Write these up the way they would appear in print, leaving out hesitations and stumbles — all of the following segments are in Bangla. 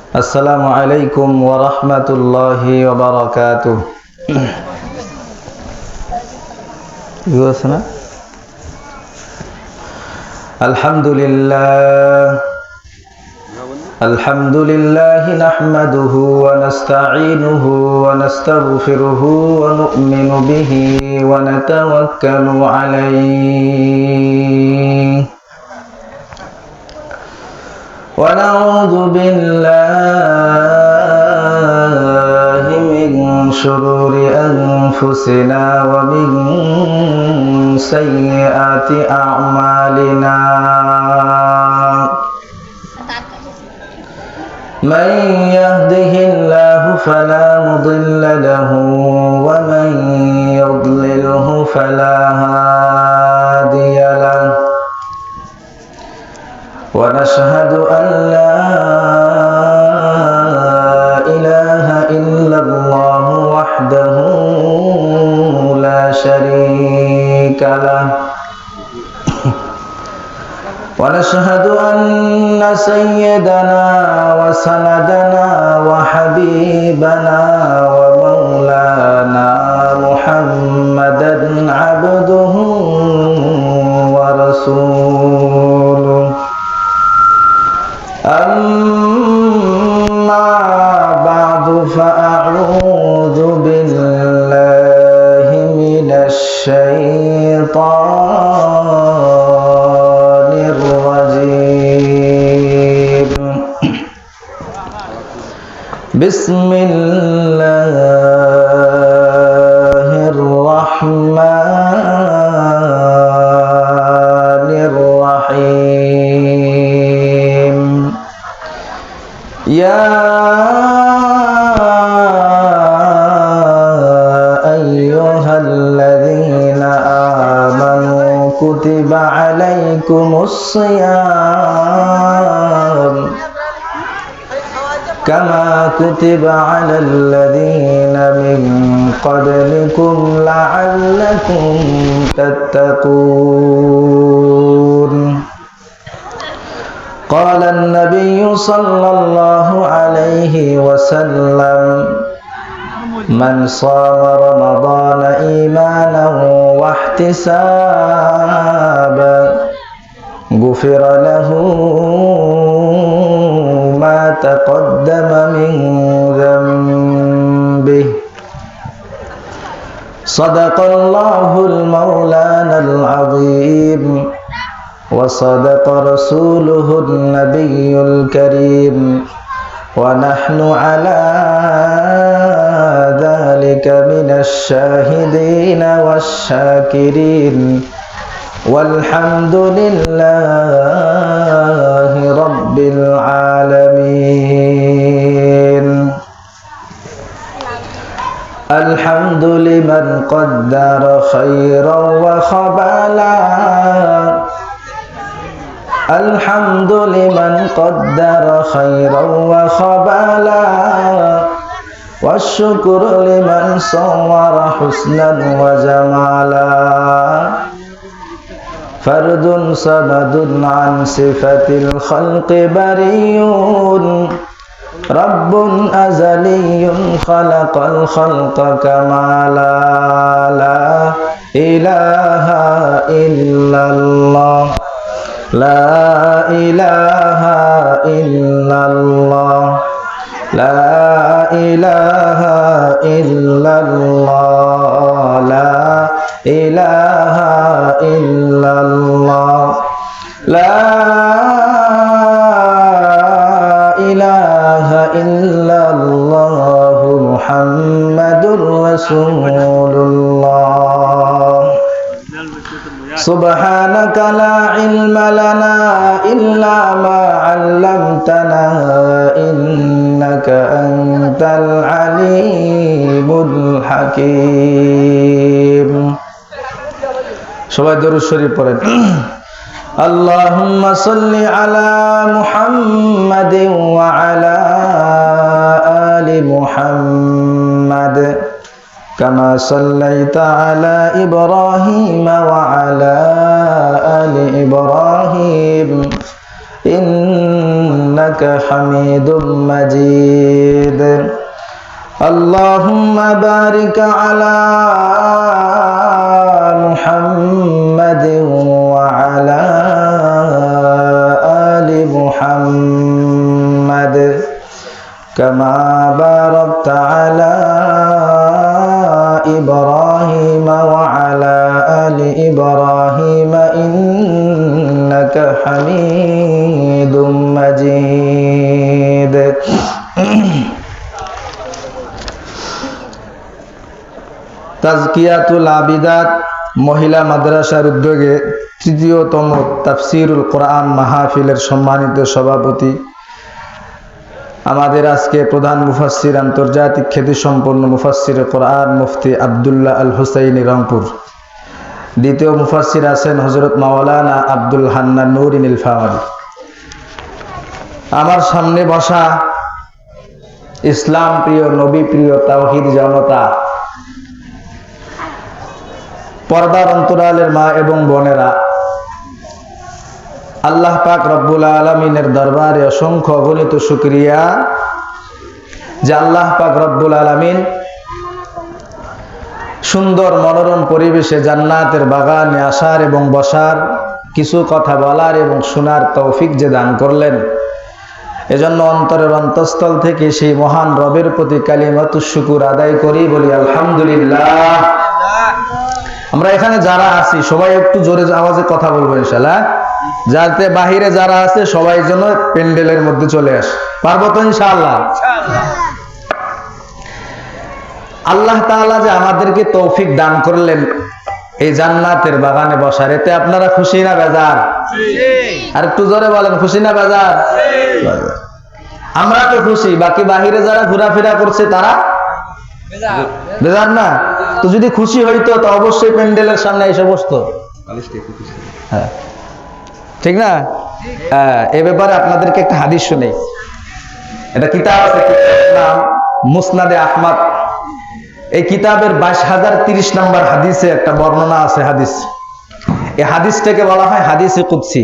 আসসালামু আলাইকুম ওয়া রাহমাতুল্লাহি ওয়া বারাকাতুহু। আলহামদুলিল্লাহ নাহমাদুহু ওয়া নাস্তাঈনুহু ওয়া নাস্তাগফিরুহু ওয়া নু'মিনু বিহি ওয়া নাতাওয়াক্কালু আলাইহি wa na'udzu billahi min shururi anfusina wa min sayyiati a'malina. من يهده الله فلا مضل له ومن يضلله فلا هادي له ونشهد أن لا إله إلا الله وحده لا شريك له ونشهد أن سيدنا وسندنا وحبيبنا ومولانا محمدا عبده ورسوله. أما بعد فأعوذ بالله من الشيطان الرجيم. بسم الله الرحمن الرحيم. يا أيها الذين آمنوا كتب عليكم الصيام كما كتب على الذين من قبلكم لعلكم تتقون. قال النبي صلى الله عليه وسلم من صام رمضان إيمانا واحتسابا غفر له ما تقدم من ذنبه. صدق الله المولانا العظيم وصدق رسوله النبي الكريم ونحن على ذلك من الشاهدين والشاكرين والحمد لله رب العالمين. الحمد لمن قدر خيرا وخبالا. الحمد لمن قدر خيرا وخبالا والشكر لمن صور حسنا وجمالا. فرد صمد عن صفة الخلق بريء رب أزلي خلق الخلق كمالا. لا إله إلا الله لا إله إلا الله لا إله إلا الله لا إله إلا الله لا إله إلا الله محمد رسول الله. سبحانك لا علم لنا إلا ما علمتنا إنك أنت العليم الحكيم. সবাই দরুদ শরীফ পড়েন। اللهم صل على محمد وعلى آل محمد كما صليت على إبراهيم وعلى آل إبراهيم إنك إنك حميد مجيد اللهم بارك على محمد وعلى آل محمد كما باركت على إبراهيم وعلى آل إبراهيم إنك حميد مجيد তাজকিয়াতুল আবিদাত মহিলা মাদ্রাসার উদ্যোগে তৃতীয়তম তাফসিরুল কোরআন মাহফিলের সম্মানিত সভাপতি আমাদের আজকে প্রধান মুফাসসির আন্তর্জাতিক খ্যাতিসম্পন্ন মুফাসসির কোরআন মুফতি আব্দুল্লাহ আল হুসাইনি রংপুর। দ্বিতীয় মুফাসসির আছেন হযরত মাওলানা আব্দুল হান্নান নুরিন ইলফাওয়ারি। আমার সামনে বসা ইসলাম প্রিয়, নবী প্রিয়, তাওহীদ জনতা, পর্দার অন্তরালের মা এবং বোনেরা, আল্লাহ পাক রব্বুল আলামিনের দরবারে অসংখ্য অগণিত শুকরিয়া যে আল্লাহ পাক রব্বুল আলামিন সুন্দর মনোরম পরিবেশে জান্নাতের বাগানে আসার এবং বসার, কিছু কথা বলার এবং শোনার তৌফিক যে দান করলেন, এজন্য অন্তরের অন্তঃস্থল থেকে সেই মহান রবের প্রতি কালিমাতুশ শুকুর আদায় করি, বলি আলহামদুলিল্লাহ। আমরা এখানে যারা আছি সবাই একটু জোরে আওয়াজে কথা বলবো ইনশাআল্লাহ, যাতে বাহিরে যারা আছে সবাই যেন প্যান্ডেলের মধ্যে চলে আসে। পারবো তো ইনশাআল্লাহ? আল্লাহ তাআলা যে আমাদেরকে তৌফিক দান করলেন এই জান্নাতের বাগানে বসার, এতে আপনারা খুশি না বেজার? আর একটু জোরে বলেন, খুশি না বেজার? আমরা তো খুশি, বাকি বাহিরে যারা ঘোরাফেরা করছে তারা বেজার না? তো যদি খুশি হইতো তো অবশ্যই প্যান্ডেলের সামনে এসে বসতো, হ্যাঁ ঠিক না? এ ব্যাপারে আপনাদেরকে একটা হাদিস শুনাই। এটা কিতাব আছে, কিতাবের নাম মুসনাদে আহমদ। এই কিতাবের 22,030 নম্বর হাদিসে একটা বর্ণনা আছে হাদিস। এই হাদিসটাকে বলা হয় হাদিসে কুদসি।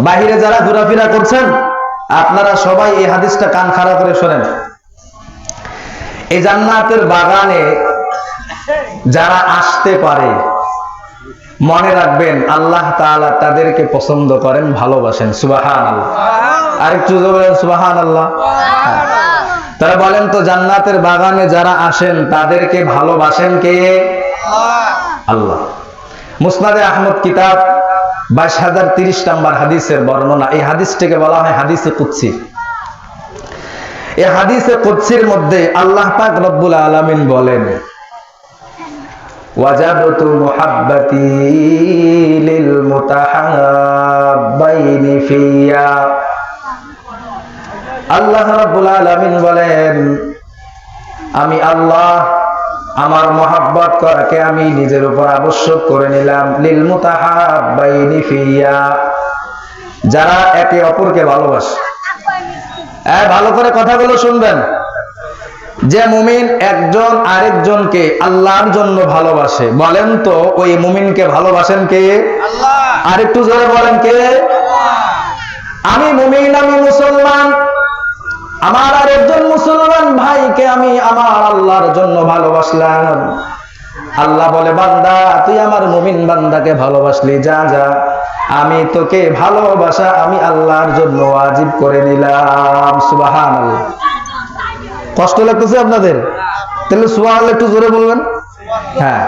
বাহিরে যারা ঘোরাফেরা করছেন আপনারা সবাই এই হাদিসটা কান খাড়া করে শোনেন। এই জান্নাতের বাগানে যারা আসতে পারে মনে রাখবেন আল্লাহ তাআলা তাদেরকে পছন্দ করেন, ভালোবাসেন। সুবহানাল্লাহ। আরেকটু বলেন সুবহানাল্লাহ। তারা বলেন তো জান্নাতের বাগানে যারা আসেন তাদেরকে ভালোবাসেন কে? আল্লাহ। মুসনাদে আহমদ কিতাব 22,030 নম্বর হাদিসের বর্ণনা। এই হাদিসটাকে বলা হয় হাদিসে কুদসি। এই হাদিসে কুদসির মধ্যে আল্লাহ পাক রব্বুল আলামিন বলেন, ওয়াজাবতু মুহাব্বতি লিল মুতাহাব্বাইনি ফিয়া। আল্লাহ রাব্বুল আলামিন বলেন, আমি আল্লাহ আমার মহব্বত করাকে আমি নিজের উপর আবশ্যক করে নিলাম। লিল মুতাহাব্বাইনি ফিয়া, যারা একে অপরকে ভালোবাসে। ভালো করে কথাগুলো শুনবেন। যে মুমিন একজন আরেকজনকে আল্লাহর জন্য ভালোবাসে, বলেন তো ওই মুমিনকে ভালোবাসেন কে? আল্লাহ। আরেকটু জোরে বলেন কে? আমি মুমিন, আমি মুসলমান, আমার আরেকজন মুসলমান ভাইকে আমি আমার আল্লাহর জন্য ভালোবাসলাম। আল্লাহ বলে, বান্দা তুই আমার মুমিন বান্দাকে ভালোবাসলি, যা যা আমি তোকে ভালোবাসা আমি আল্লাহর জন্য ওয়াজিব করে নিলাম। সুবহানাল্লাহ। কষ্ট লাগতেছে আপনাদের? তাহলে সুবহানাল্লাহ একটু জোরে বলবেন। হ্যাঁ,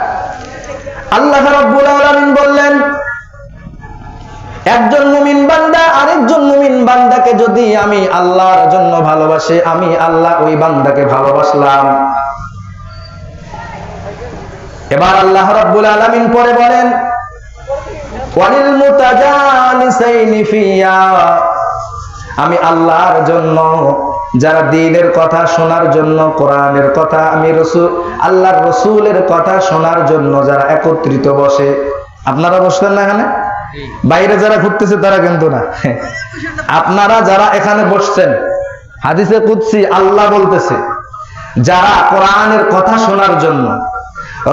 আল্লাহ রাব্বুল আলামিন বললেন, একজন মুমিন বান্দা আরেকজন মুমিন বান্দাকে যদি আমি আল্লাহর জন্য ভালোবাসে, আমি আল্লাহ ওই বান্দাকে ভালোবাসলাম। এবার আল্লাহ রাব্বুল আলামিন পরে বলেন, ওয়ালিল মুতাজালিসাইনি ফিয়া, আমি আল্লাহর জন্য যারা দ্বীনের কথা শোনার জন্য, কোরআনের কথা, আমি আল্লাহর রাসূলের কথা শোনার জন্য যারা একত্রিত বসে। আপনারা বসলেন না এখানে? বাইরে যারা ঘুরতেছে তারা কিন্তু না, আপনারা যারা এখানে বসছেন, হাদিসে কুদসি আল্লাহ বলতেছে, যারা কোরআনের কথা শোনার জন্য,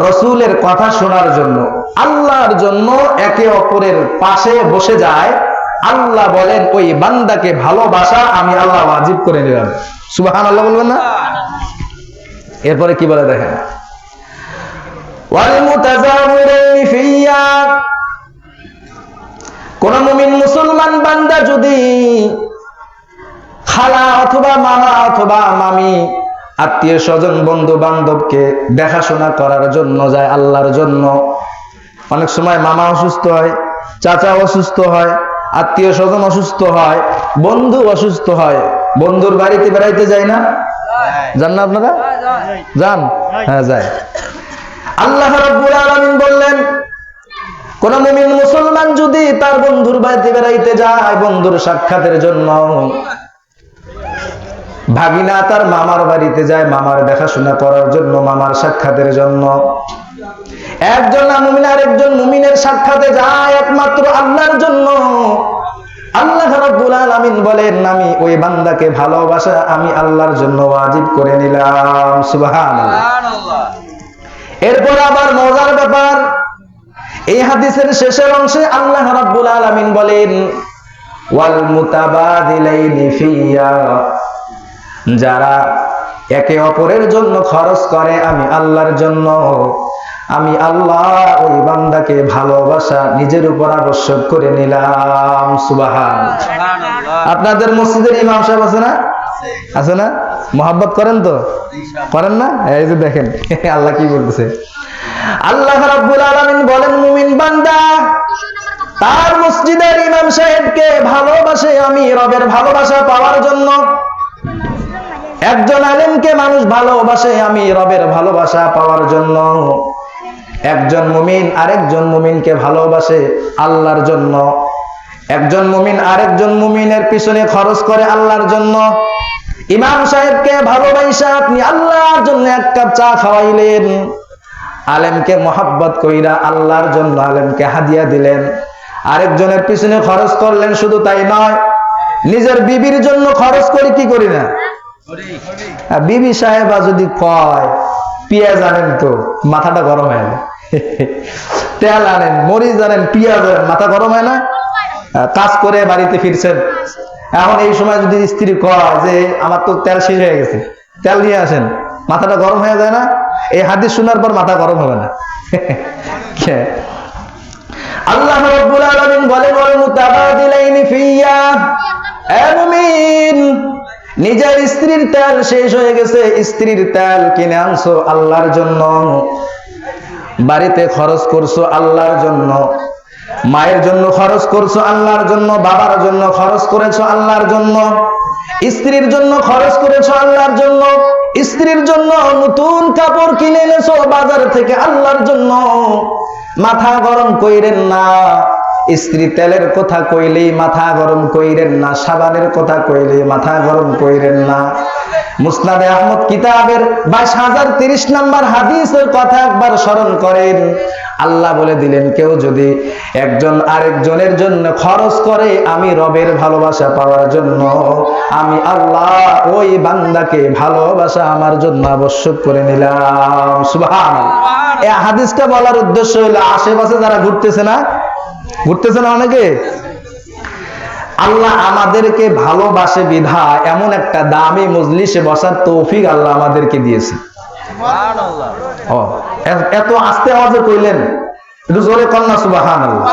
রাসূলের কথা শোনার জন্য, আল্লাহর জন্য একে অপরের পাশে বসে যায়, আল্লাহ বলেন ওই বান্দাকে ভালোবাসা আমি আল্লাহ ওয়াজিব করে নিলাম। সুবহানাল্লাহ বলবেন না? এরপরে কি বলে দেখেন, ওয়াল মুতাযাওয়িরিন ফিয়া, কোন মুমিন মুসলমান বান্দা যদি খালা অথবা মামা অথবা মামি আত্মীয় স্বজন বন্ধু বান্ধবকে দেখাশোনা করার জন্য যায় আল্লাহর জন্য, অনেক সময় মামা অসুস্থ হয়, চাচা অসুস্থ হয়, আত্মীয় স্বজন অসুস্থ হয়, বন্ধু অসুস্থ হয়, বন্ধুর বাড়িতে বেড়াইতে যায় না? যান না আপনারা? যান? হ্যাঁ যায়। আল্লাহ রাব্বুল আলামিন বললেন কোন মুমিন মুসলমান যদি তার বন্ধুর বাড়িতে বেড়াইতে যায় বন্ধুর সাক্ষাতের জন্য, ভাগিনা তার মামার বাড়িতে যায় মামার দেখাশোনা করার জন্য, মামার সাক্ষাতের জন্য, একজন মুমিন আর একজন মুমিনের সাক্ষাতে যায় একমাত্র আল্লাহর জন্য, আল্লাহ রাব্বুল আলামিন বলেন আমি ওই বান্দাকে ভালোবাসা আমি আল্লাহর জন্য ওয়াজিব করে নিলাম। সুবহানাল্লাহ। এরপর আবার মজার ব্যাপার, এই হাদিসের শেষের অংশে আল্লাহ রাব্বুল আলামিন বলেন ওয়াল মুতাবাদিলাইনি ফিয়া, যারা একে অপরের জন্য খরচ করে আমি আল্লাহর জন্য, আমি আল্লাহ ওই বান্দাকে ভালোবাসা নিজের উপর আবশ্যক করে নিলাম। সুবহানাল্লাহ। আপনাদের মসজিদের ইমাম সাহেব আছে না? আছে না? মোহাব্বত করেন তো? করেন না? এই যে দেখেন আল্লাহ কি বলতেছে, আল্লাহ রাব্বুল আলামিন বলেন মুমিন বান্দা তার মসজিদের ইমাম সাহেবকে ভালোবাসে আমি রবের ভালোবাসা পাওয়ার জন্য, একজন আলেমকে মানুষ ভালোবাসে আমি রবের ভালোবাসা পাওয়ার জন্য, একজন মুমিন আরেকজন মুমিনকে ভালোবাসে আল্লাহর জন্য, একজন মুমিন আরেকজন মুমিনের পিছনে খরচ করে আল্লাহর জন্য। ইমাম সাহেবকে ভালোবাসা আপনি আল্লাহর জন্য এক কাপ চা খাওয়াইলেন, আলেমকে মহাব্বত কইরা আল্লাহর জন্য আলেমকে হাদিয়া দিলেন, আরেকজনের পিছনে খরচ করলেন। শুধু তাই নয়, নিজের বিবির জন্য খরচ করি কি করি না? বিবি সাহেবা যদি কয় পেঁয়াজ আনেন তো মাথাটা গরম হয় না, তেল আনেন, মরিচ আনেন, পেঁয়াজ আনেন, মাথা গরম হয় না? কাজ করে বাড়িতে ফিরছেন, এখন এই সময় যদি স্ত্রী কয় যে আমার তো তেল শেষ হয়ে গেছে, তেল নিয়ে আসেন, মাথাটা গরম হয়ে যায় না? এই হাদিস শোনার পর মাথা গরম হবে না? আল্লাহ রাব্বুল আলামিন বলেন ওয়াল মুতাবাদিলাইনি ফিয়া, এ মুমিন নিজের স্ত্রীর তেল শেষ হয়ে গেছে, স্ত্রীর তেল কিনে আনছো আল্লাহর জন্য, বাড়িতে খরচ করছো আল্লাহর জন্য, মায়ের জন্য খরচ করছো আল্লাহর জন্য, বাবার জন্য খরচ করেছো আল্লাহর জন্য, স্ত্রীর জন্য খরচ করেছো আল্লাহর জন্য, স্ত্রীর জন্য নতুন কাপড় কিনে এনেছো বাজার থেকে আল্লাহর জন্য, মাথা গরম কইরেন না। স্ত্রী তেলের কথা কইলেই মাথা গরম কইরেন না, সাবানের কথা কইলে মাথা গরম কইরেন না। মুসনাদে আহমদ কিতাবের 22,030 নম্বর হাদিসের কথা একবার স্মরণ করেন। আল্লাহ বলে দিলেন কেউ যদি একজন আরেকজনের জন্য খরচ করে আমি রবের ভালোবাসা পাওয়ার জন্য, আমি আল্লাহ ওই বান্দাকে ভালোবাসা আমার জন্য আবশ্যক করে নিলাম। সুবহানাল্লাহ। এই হাদিসটা বলার উদ্দেশ্য হলো আশেপাশে যারা ঘুরতেছে না অনেকে, আল্লাহ আমাদেরকে ভালোবাসে বিধা এমন একটা দামি মজলিসে বসার তৌফিক আল্লাহ আমাদেরকে দিয়েছে। এত আস্তে আওয়াজে কইলেন, একটু জোরে কন্যা সুবহানাল্লাহ।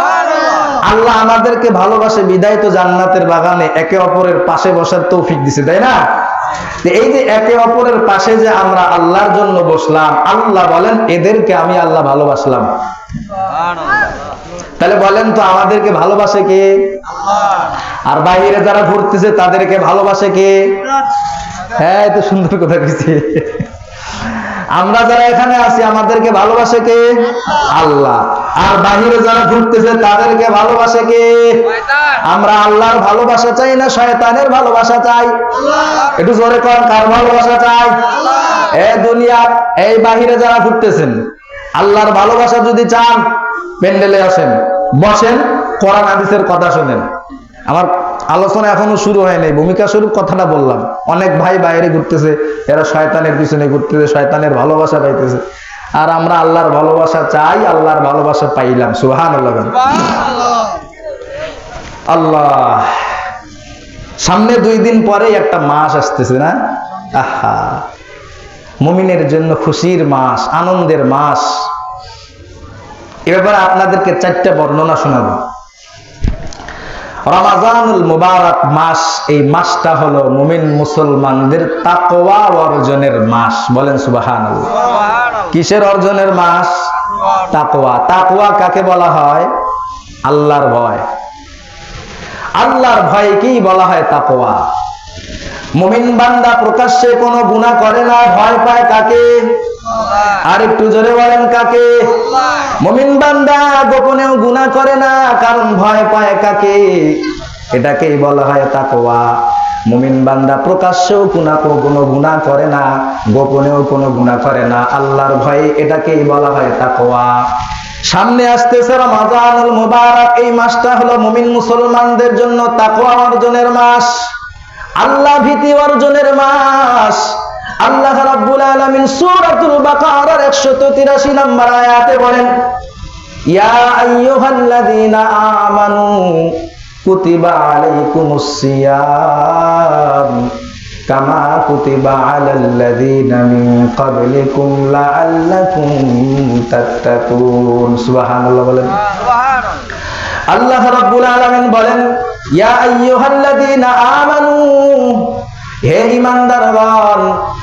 আল্লাহ আমাদেরকে ভালোবাসে বিদায় তো জান্নাতের বাগানে একে অপরের পাশে বসার তৌফিক দিছে, তাই না? এই যে একে অপরের পাশে যে আমরা আল্লাহর জন্য বসলাম, আল্লাহ বলেন এদেরকে আমি আল্লাহ ভালোবাসলাম। তাহলে বলেন তো আমাদেরকে ভালোবাসে কে? আর বাইরে যারা ঘুরতেছে তাদেরকে ভালোবাসে কে? হ্যাঁ, এত সুন্দর কথা বলছি। আমরা যারা এখানে আছি আমাদেরকে ভালোবাসে কে? আল্লাহ। আর বাহিরে যারা ঘুরতেছে তাদেরকে ভালোবাসে কে? আমরা আল্লাহর ভালোবাসা চাই না শয়তানের ভালোবাসা চাই? একটু জোরে কর, কার ভালোবাসা চাই? এই দুনিয়া, এই বাহিরে যারা ঘুরতেছেন আল্লাহর ভালোবাসা যদি চান প্যান্ডেলে আসেন, বসেন, কোরআন হাদিসের কথা শোনেন। আমার আলোচনা এখনো শুরু হয় নাই, ভূমিকা স্বরূপ কথাটা বললাম। অনেক ভাই বাইরে ঘুরতেছে, এরা শয়তানের পিছনে ঘুরতেছে, শয়তানের ভালোবাসা পাইতেছে। আর আমরা আল্লাহর ভালোবাসা চাই, আল্লাহর ভালোবাসা পাইলাম। সুবহানাল্লাহ। আল্লাহ, সামনে 2 দিন পরে একটা মাস আসতেছে না? আহা, মুমিনের জন্য খুশির মাস, আনন্দের মাস। এ ব্যাপারে আপনাদেরকে 4টা বর্ণনা শোনাবো। রমাজানুল মুবারক মাস, এই মাসটা হলো মুমিন মুসলমানদের তাকওয়া অর্জনের মাস। বলেন সুবহানাল্লাহ। কিসের অর্জনের মাস? তাকওয়া। তাকওয়া কাকে বলা হয়? আল্লাহর ভয়। আল্লাহর ভয়কেই বলা হয় তাকওয়া। মুমিন বান্দা প্রকাশ্যে কোনো গুনাহ করে না, ভয় পায় কাকে? আর একটু জোরে বলেন কাকে? মুমিন বান্দা গোপনেও গুনাহ করে না, কারণ ভয় পায় কাকে? এটাকেই বলা হয় তাকওয়া। মুমিন বান্দা প্রকাশ্যেও কোনো গুনাহ করে না, গোপনেও কোনো গুনাহ করে না, আল্লাহর ভয়ে, এটাকেই বলা হয় তাকওয়া। সামনে আসতেছে রমাজানুল মুবারক, এই মাসটা হলো মুমিন মুসলমানদের জন্য তাকওয়া অর্জনের মাস, আল্লাহ ভীতি অর্জনের মাস। আল্লাহ রাব্বুল আলামিন সূরাতুল বাকারার 183 নম্বর আয়াতে বলেন, ইয়া আইয়ুহাল্লাযীনা আমানু কুতিবা আলাইকুমুস সিয়াম কামা কুতিবা আলাল্লাযীনা মিন ক্বাবলিকুম লাআল্লাকুম তাত্তাকুন। সুবহানাল্লাহ বলেন। সুবহানাল্লাহ। আল্লাহ রাব্বুল আলামিন বলেন, ইয়া আইয়ুহাল্লাযীনা আমানু, হে ঈমানদারগণ,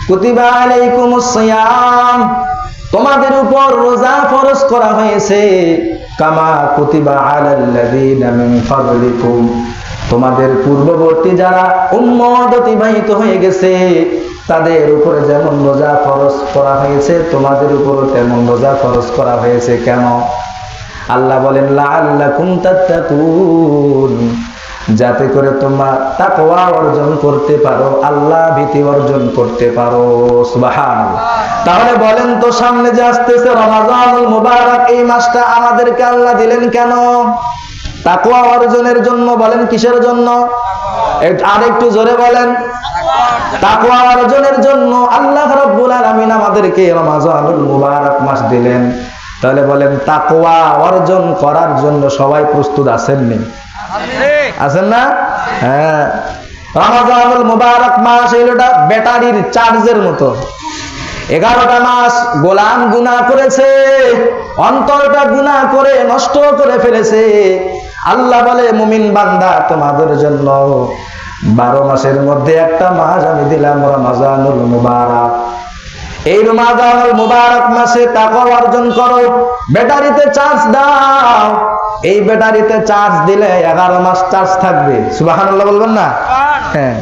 কুতিবা আলাইকুমুস সিয়াম, তোমাদের উপর রোজা ফরজ করা হয়েছে, কামা কুতিবা আলাল্লাযীনা মিন ক্বাবলিকুম, তোমাদের পূর্ববর্তী যারা উম্মত অতিবাহিত হয়ে গেছে তাদের উপরে যেমন রোজা ফরজ করা হয়েছে, তোমাদের উপর তেমন রোজা ফরজ করা হয়েছে। কেন? আল্লাহ বলেন, লাআল্লাকুম তাত্তাকুন, যাতে করে তোমরা তাকওয়া অর্জন করতে পারো, আল্লাহ ভীতি অর্জন করতে পারো। সুবহানাল্লাহ। তাহলে বলেন তো, সামনে যে আসতেছে রমাজানুল মুবারক, এই মাসটা আমাদেরকে আল্লাহ দিলেন কেন? তাকওয়া অর্জনের জন্য। বলেন কিসের জন্য? আর একটু জোরে বলেন। তাকওয়া অর্জনের জন্য আল্লাহ রাব্বুল আলামিন আমাদেরকে রমাজানুল মুবারক মাস দিলেন। তাহলে বলেন, তাকওয়া অর্জন করার জন্য সবাই প্রস্তুত আছেন নি? আছেন না? হ্যাঁ। রমাজানুল মুবারক মাস এলোটা ব্যাটারির চার্জের মতো। 11টা মাস গোলাম গুনাহ করেছে, অন্তরটা গুনাহ করে নষ্ট করে ফেলেছে। আল্লাহ বলে, মুমিন বান্দা, তোমাদের জন্য 12 মাসের মধ্যে একটা মাস আমি দিলাম, রমাজানুল মুবারক। এই রমাজানুল মুবারক মাসে তাকওয়া অর্জন করো, ব্যাটারিতে চার্জ দাও। এই ব্যাটারিতে চার্জ দিলে 11 মাস চার্জ থাকবে। সুবহানাল্লাহ বলবেন না? হ্যাঁ।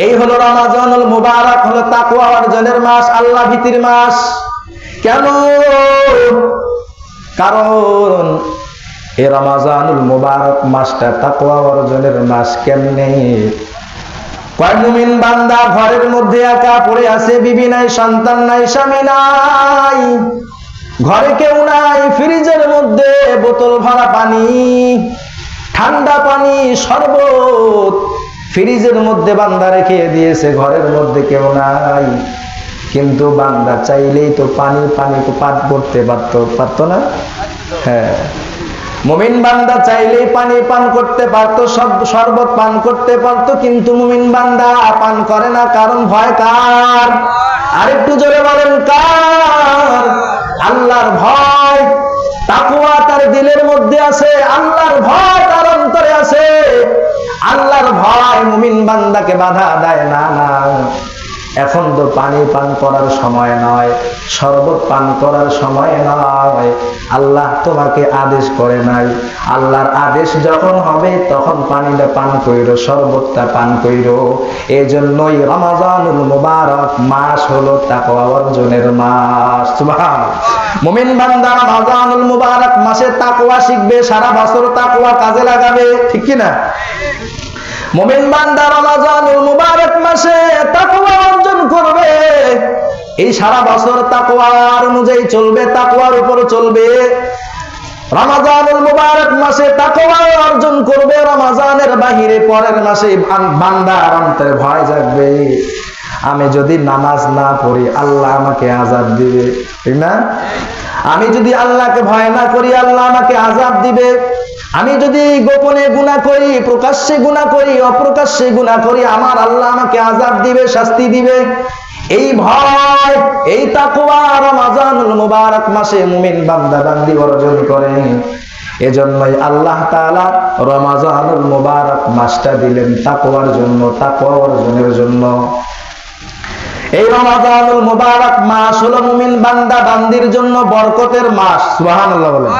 এই হলো রমাজানুল মুবারক, হলো তাকওয়া অর্জনের মাস, আল্লাহ ভীতির মাস। কেন? কারণ এই রমাজানুল মুবারক মাসটা তাকওয়া অর্জনের মাস। কেমনে? কয় মুমিন বান্দা ঘরের মধ্যে একা পড়ে আছে, বিবি নাই, সন্তান নাই, স্বামী নাই, ঘরে কেউ নাই, ফ্রিজের মধ্যে বোতল ভরা পানি, ঠান্ডা পানি, শরবত ফ্রিজের মধ্যে বান্দা রেখে দিয়েছে, ঘরের মধ্যে কেউ নাই। কিন্তু বান্দা চাইলেই তো পানি তো পান করতে পারতো না? হ্যাঁ। মুমিন বান্দা চাইলেই পানি পান করতে পারতো, শরবত পান করতে পারতো, কিন্তু মুমিন বান্দা পান করে না। কারণ ভয় কার? আরেকটু জোরে বলেন, কার? আল্লাহর ভয়। তাকওয়া তার দিলের মধ্যে আছে, আল্লাহর ভয় তার অন্তরে আছে। আল্লাহর ভয় মুমিন বান্দাকে বাধা দেয় না, না এখন তো পানি পান করার সময় নয়, শরবত পান করার সময় নয়, আল্লাহ তোমাকে আদেশ করে নাই। আল্লাহর আদেশ যখন হবে তখন পানিটা পান কইরো, শরবতটা পান কইরো। এই জন্যই রমাজানুল মুবারক মাস হলো তাকওয়া অর্জনের মাস। সুবহানাল্লাহ। মুমিন বান্দা রমাজানুল মুবারক মাসে তাকওয়া শিখবে, সারা বছর তাকওয়া কাজে লাগাবে, ঠিক কি না? মুমিন বান্দা রমাজানুল মুবারক মাসে তাকওয়া অর্জন করবে, এই সারা বছর তাকওয়ার অনুযায়ী চলবে, তাকওয়ার উপর চলবে। রমাজানুল মুবারক মাসে তাকওয়া অর্জন করবে, রমাজানের বাহিরে পরের মাসে বান্দার অন্তরে ভয় জাগবে, আমি যদি নামাজ না পড়ি আল্লাহ আমাকে আযাব দিবে, ঠিক না? আমি যদি আল্লাহকে ভয় না করি আল্লাহ আমাকে আযাব দিবে। আমি যদি গোপনে গুনাহ করি, প্রকাশ্যে গুনাহ করি, অপ্রকাশ্যে গুনাহ করি, আমার আল্লাহ আমাকে আযাব দিবে, শাস্তি দিবে। এই ভয়, এই তাকওয়া রমাজানুল মুবারক মাসে মুমিন বান্দা বান্দি অর্জন করে। এজন্যই আল্লাহ তাআলা রমাজানুল মুবারক মাসটা দিলেন তাকওয়ার জন্য, তাকওয়া অর্জনের জন্য। এই রমাজানুল মুবারক মাস হলো মুমিন বান্দা বান্দির জন্য বরকতের মাস। সুবহানাল্লাহ বলেন।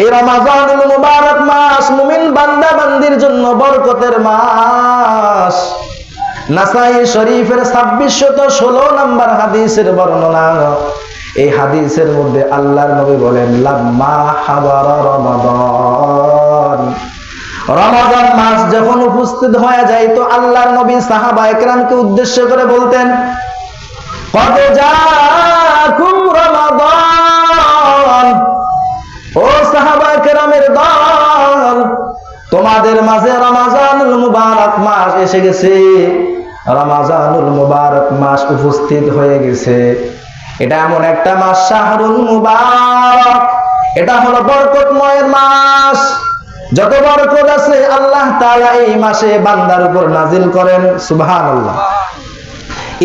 এই রমাজানুল মুবারক মাস মুমিন বান্দা বান্দির জন্য বরকতের মাস। নাসাই শরীফের 2616 নম্বর হাদিসের বর্ণনা। এই হাদিসের মধ্যে আল্লাহর নবী বলেন, লাম্মা হাদারা রমাদান, রমাদান মাস যখন উপস্থিত হয়ে যায় তো আল্লাহর নবী সাহাবায়ে কেরামকে উদ্দেশ্য করে বলতেন, কদ জাআকুম রমাদান, ও সাহাবায়ে কেরামের দল, তোমাদের মাঝে রমাজানুল মুবারক মাস এসে গেছে, রমাজানুল মুবারক মাস উপস্থিত হয়ে গেছে। এটা এমন একটা মাস, শাহরুল মুবারক, এটা হলো বরকতময় মাস। যত বরকত আছে আল্লাহ তাআলা এই মাসে বান্দার উপর নাজিল করেন। সুবহানাল্লাহ।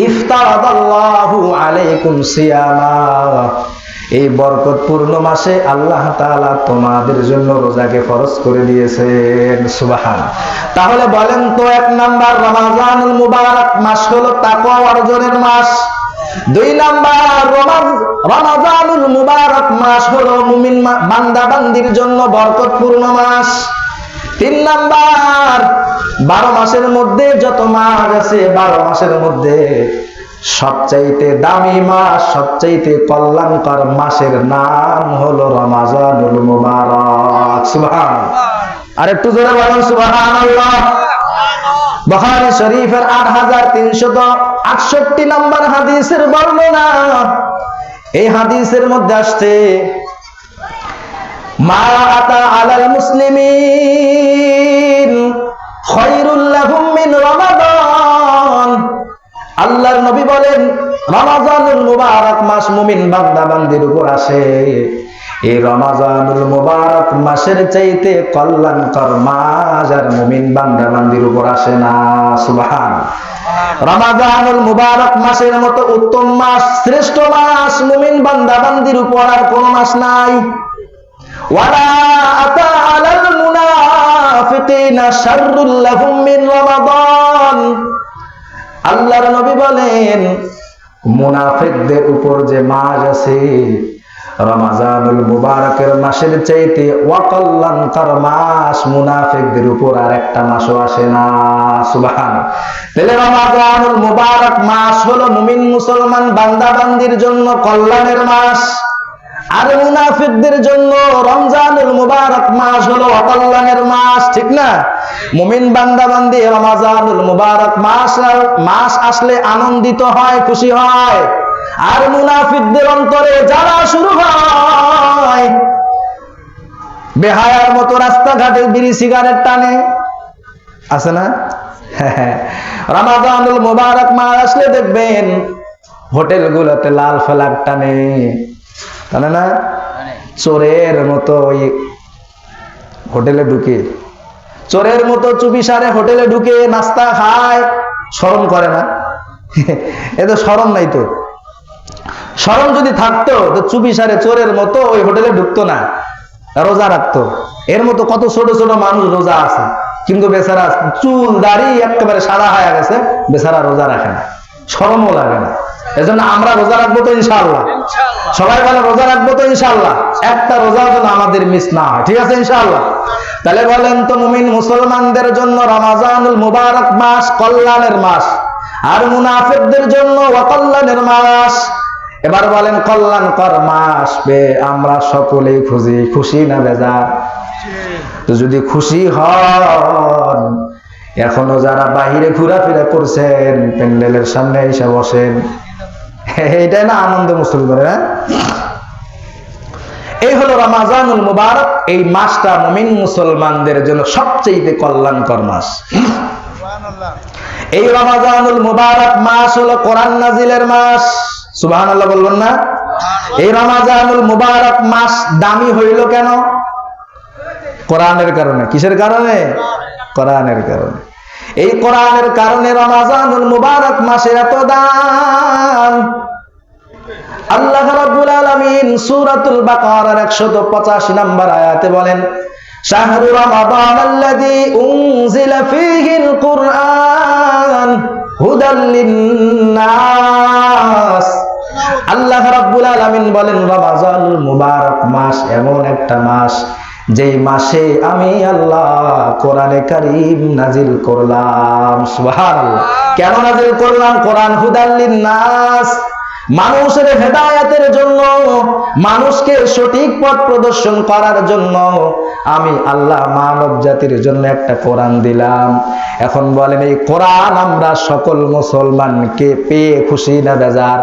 ইফতারাদাল্লাহু আলাইকুম সিয়ামা, এই বরকতপূর্ণ মাসে আল্লাহ তাআলা তোমাদের জন্য রোজাকে ফরজ করে দিয়েছেন। সুবহানাল্লাহ। তাহলে বলেন তো, এক নাম্বার রমাজানুল মুবারক মাস হলো তাকওয়া অর্জনের মাস। 2 নাম্বার রমাজানুল মুবারক মাস হলো মুমিন বান্দা বান্দির জন্য বরকতপূর্ণ মাস। 3 নাম্বার 12 মাসের মধ্যে যত মাস আছে, 12 মাসের মধ্যে সবচাইতে দামি মাস, সবচাইতে কল্যাণকর মাসের নাম হলো রমাজানুল মুবারক। সুবহানাল্লাহ। আর একটু জোরে বলুন সুবহানাল্লাহ। বুখারী শরীফের 8368 নম্বর হাদিসের বর্ণনা। এই হাদিসের মধ্যে আসছে, মা আতা আলাল মুসলিমিন খায়রুল লাহুম মিন রমাদান। আল্লাহর নবী বলেন, রমাজানুল মুবারক মাস মুমিন বান্দা বান্দির উপর আসে, এই রমাজানুল মুবারক মাসের চাইতে কল্যাণকর মাস আর মুমিন বান্দা বান্দির উপর আসে না। সুবহানাল্লাহ। রমাজানুল মুবারক মাসের মতো উত্তম মাস, শ্রেষ্ঠ মাস মুমিন বান্দা বান্দির উপর আর কোন মাস নাই। ওয়ালা আতা আলাল মুনাফিকিনা শাররুল লাহুম মিন রমাদান। আল্লাহর নবী বলেন, মুনাফিকদের উপর যে মাস আছে, রমাজানুল মুবারকের মাসের চাইতে ওয়াকল্যাণকর মাস মুনাফিকদের উপর আর একটা মাসও আসে না। সুবহানাল্লাহ। তাহলে রমাজানুল মুবারক মাস হলো মুমিন মুসলমান বান্দা বান্দির জন্য কল্যাণের মাস, আর মুনাফিকদের জন্য রমজানুল মুবারক মাস হলো অকল্যাণের মাস। ঠিক না? মুমিন বান্দা বান্দি রমাজানুল মুবারক মাস আসলে আনন্দিত হয়, খুশি হয়, আর মুনাফিকদের অন্তরে জ্বালা শুরু হয়। বেহায়ার মতো রাস্তাঘাটে বিড়ি সিগারেট টানে, আছে না? রমাজানুল মুবারক মাস আসলে দেখবেন হোটেলগুলোতে লাল ফ্ল্যাগ টানে, জানে না? চোরের মতো ওই হোটেলে ঢুকে, চোরের মতো চুপি সারে হোটেলে ঢুকে নাস্তা খায়, শরম করে না? এ তো শরম নাই। তো শরম যদি থাকতো তো চুপি সারে চোরের মতো ওই হোটেলে ঢুকতো না, রোজা রাখতো। এর মতো কত ছোট ছোট মানুষ রোজা আছে, কিন্তু বেচারা চুল দাড়ি একেবারে সাদা হয়ে গেছে, বেচারা রোজা রাখে না, শরমও লাগে না। এজন্য আমরা রোজা রাখবো তো ইনশাআল্লাহ, সবাই বলে রোজা রাখবো তো ইনশাআল্লাহ, একটা রোজাও যেন আমাদের মিস না হয়। ঠিক আছে ইনশাআল্লাহ? তাহলে বলেন তো, মুমিন মুসলমানদের জন্য রমাজানুল মুবারক মাস কল্যাণের মাস, আর মুনাফিকদের জন্য অকল্যাণের মাস। এবার বলেন, কল্যাণকর মাস পেয়ে আমরা সকলেই খুশি না বেজার? তো যদি খুশি হন, এখনো যারা বাহিরে ঘোরাফেরা করছেন, প্যান্ডেলের সামনে এসে বসেন, এইটাই না আনন্দ মুসলমানের? এই হলো রমাজানুল মুবারক। এই মাসটা মুমিন মুসলমানদের জন্য সবচেয়ে কল্যাণকর মাস। এই রমাজানুল মুবারক মাস হলো কোরআন নাজিলের মাস। সুবহানাল্লাহ বলবেন না? এই রমাজানুল মুবারক মাস দামি হইল কেন? কোরআনের কারণে। কিসের কারণে? কোরআনের কারণে। এই কোরআনের কারণে রমাজানুল মুবারক মাসের এত দাম। আল্লাহ রাব্বুল আলামিন সূরাতুল বাকারার 185 নম্বর আয়াতে বলেন, শাহরু রমাদানাল্লাযী উনজিলা ফীহিল কুরআন হুদাল লিন্নাস। আল্লাহ রাব্বুল আলামিন বলেন, রমাজানুল মুবারক মাস এমন একটা মাস যেই মাসে আমি আল্লাহ কোরআনে কারীম নাজিল করলাম। সুবহানাল্লাহ। কেন নাজিল করলাম? কোরআন হুদাল লিন্নাস, মানুষের হেদায়েতের জন্য, মানুষকে সঠিক পথ প্রদর্শন করার জন্য আমি আল্লাহ মানব জাতির জন্য একটা কোরআন দিলাম। এখন বলেন, এই কোরআন আমরা সকল মুসলমানকে পেয়ে খুশি না বেজার?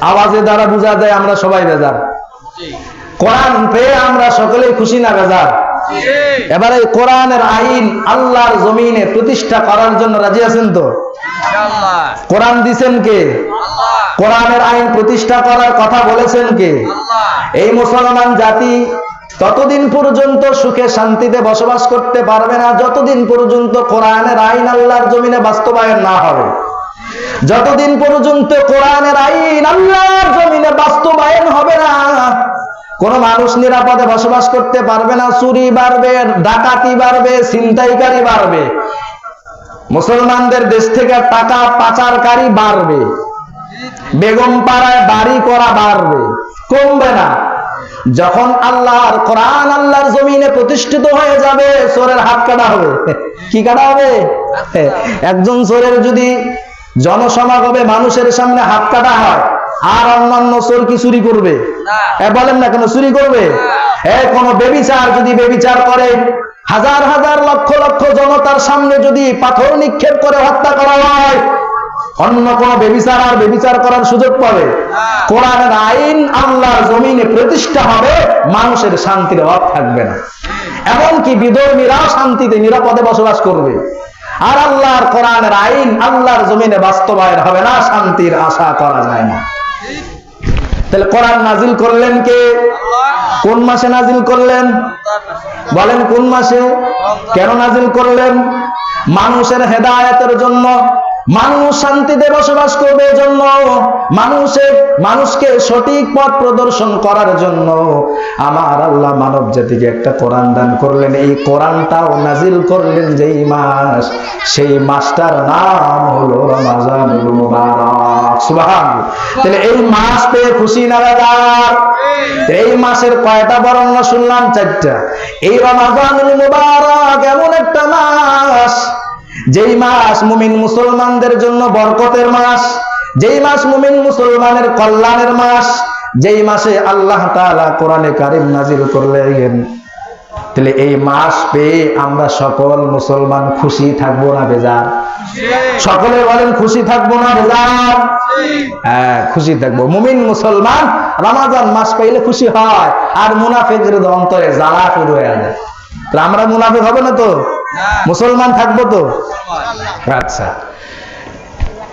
আওয়াজে দ্বারা বোঝা যায় আমরা সবাই বেজার। কোরআন পেয়ে আমরা সকলেই খুশি না বেজার? এবারে কোরআনের আইন আল্লাহর জমিনে প্রতিষ্ঠা করার জন্য রাজি আছেন তো? কোরআন দিছেন কে? কোরআনের আইন প্রতিষ্ঠা করার কথা বলেছেন কে? এই মুসলমান জাতি ততদিন পর্যন্ত সুখে শান্তিতে বসবাস করতে পারবে না যতদিন পর্যন্ত কোরআনের আইন আল্লাহর জমিনে বাস্তবায়ন না হবে। যতদিন পর্যন্ত কোরআনের আইন আল্লাহর জমিনে বাস্তবায়ন হবে না, কোন মানুষ নিরাপদে বসবাস করতে পারবে না। চুরি বাড়বে, ডাকাতি বাড়বে, ছিনতাইকারী বাড়বে, মুসলমানদের দেশ থেকে টাকা পাচারকারী বাড়বে, বেগম পাড়ায় বাড়ি করা বাড়বে, কমবে না। যখন আল্লাহর কোরআন আল্লাহর জমিনে প্রতিষ্ঠিত হয়ে যাবে, চোরের হাত কাটা হবে। কি কাটা হবে? একজন চোরের যদি জনসমাগমে মানুষের সামনে হাত কাটা হয়, আর অন্যান্য চোর কি চুরি করবে? বলেন না, কেন চুরি করবে? কোন বেবিচার যদি বেবিচার করে, হাজার হাজার লক্ষ লক্ষ জনতার সামনে যদি পাথর নিক্ষেপ করে হত্যা করা হয়, অন্য কোন বেবিচার আর বেবিচার করার সুযোগ পাবে? কোরআনের আইন আল্লাহর জমিনে প্রতিষ্ঠা হবে, মানুষের শান্তির অভাব থাকবে না। এমনকি বিধর্মীরাও শান্তিতে নিরাপদে বসবাস করবে। আর আল্লাহর কোরআনের আইন আল্লাহর জমিনে বাস্তবায়ন হবে না, শান্তির আশা করা যায় না। তাহলে কোরআন নাজিল করলেন কে? কোন মাসে নাজিল করলেন? বলেন কোন মাসে? কেন নাজিল করলেন? মানুষের হেদায়েতের জন্য, মানুষ শান্তিতে বসবাস করবে জন্য, মানুষকে সঠিক পথ প্রদর্শন করার জন্য আমার আল্লাহ মানব জাতিকে একটা কোরআন দান করলেন। এই কোরআনটাও নাজিল করলেন যেই মাস, সেই মাসটার নাম হলো রমাজানুল মুবারক। সুবহানাল্লাহ। তাহলে এই মাস পেয়ে খুশি না বেজার? এই মাসের কয়টা বর্ণনা শুনলাম? 4টা। এই রমাজানুল মুবারক এমন একটা মাস, যেই মাস মুমিন মুসলমানদের জন্য বরকতের মাস, যেই মাস মুমিন মুসলমানের কল্যাণের মাস, যেই মাসে আল্লাহ তাআলা কোরআনে কারীম নাজিল করলেন। তাহলে এই মাস পেয়ে আমরা সকল মুসলমান খুশি থাকবো না বেজার? সকলে বলেন খুশি থাকবো না বেজার? হ্যাঁ, খুশি থাকবো। মুমিন মুসলমান রমাজান মাস পাইলে খুশি হয়, আর মুনাফিকের অন্তরে জ্বালা শুরু হয়ে যায়। আমরা মুনাফিক হব না তো? মুসলমান থাকবো তো? আচ্ছা,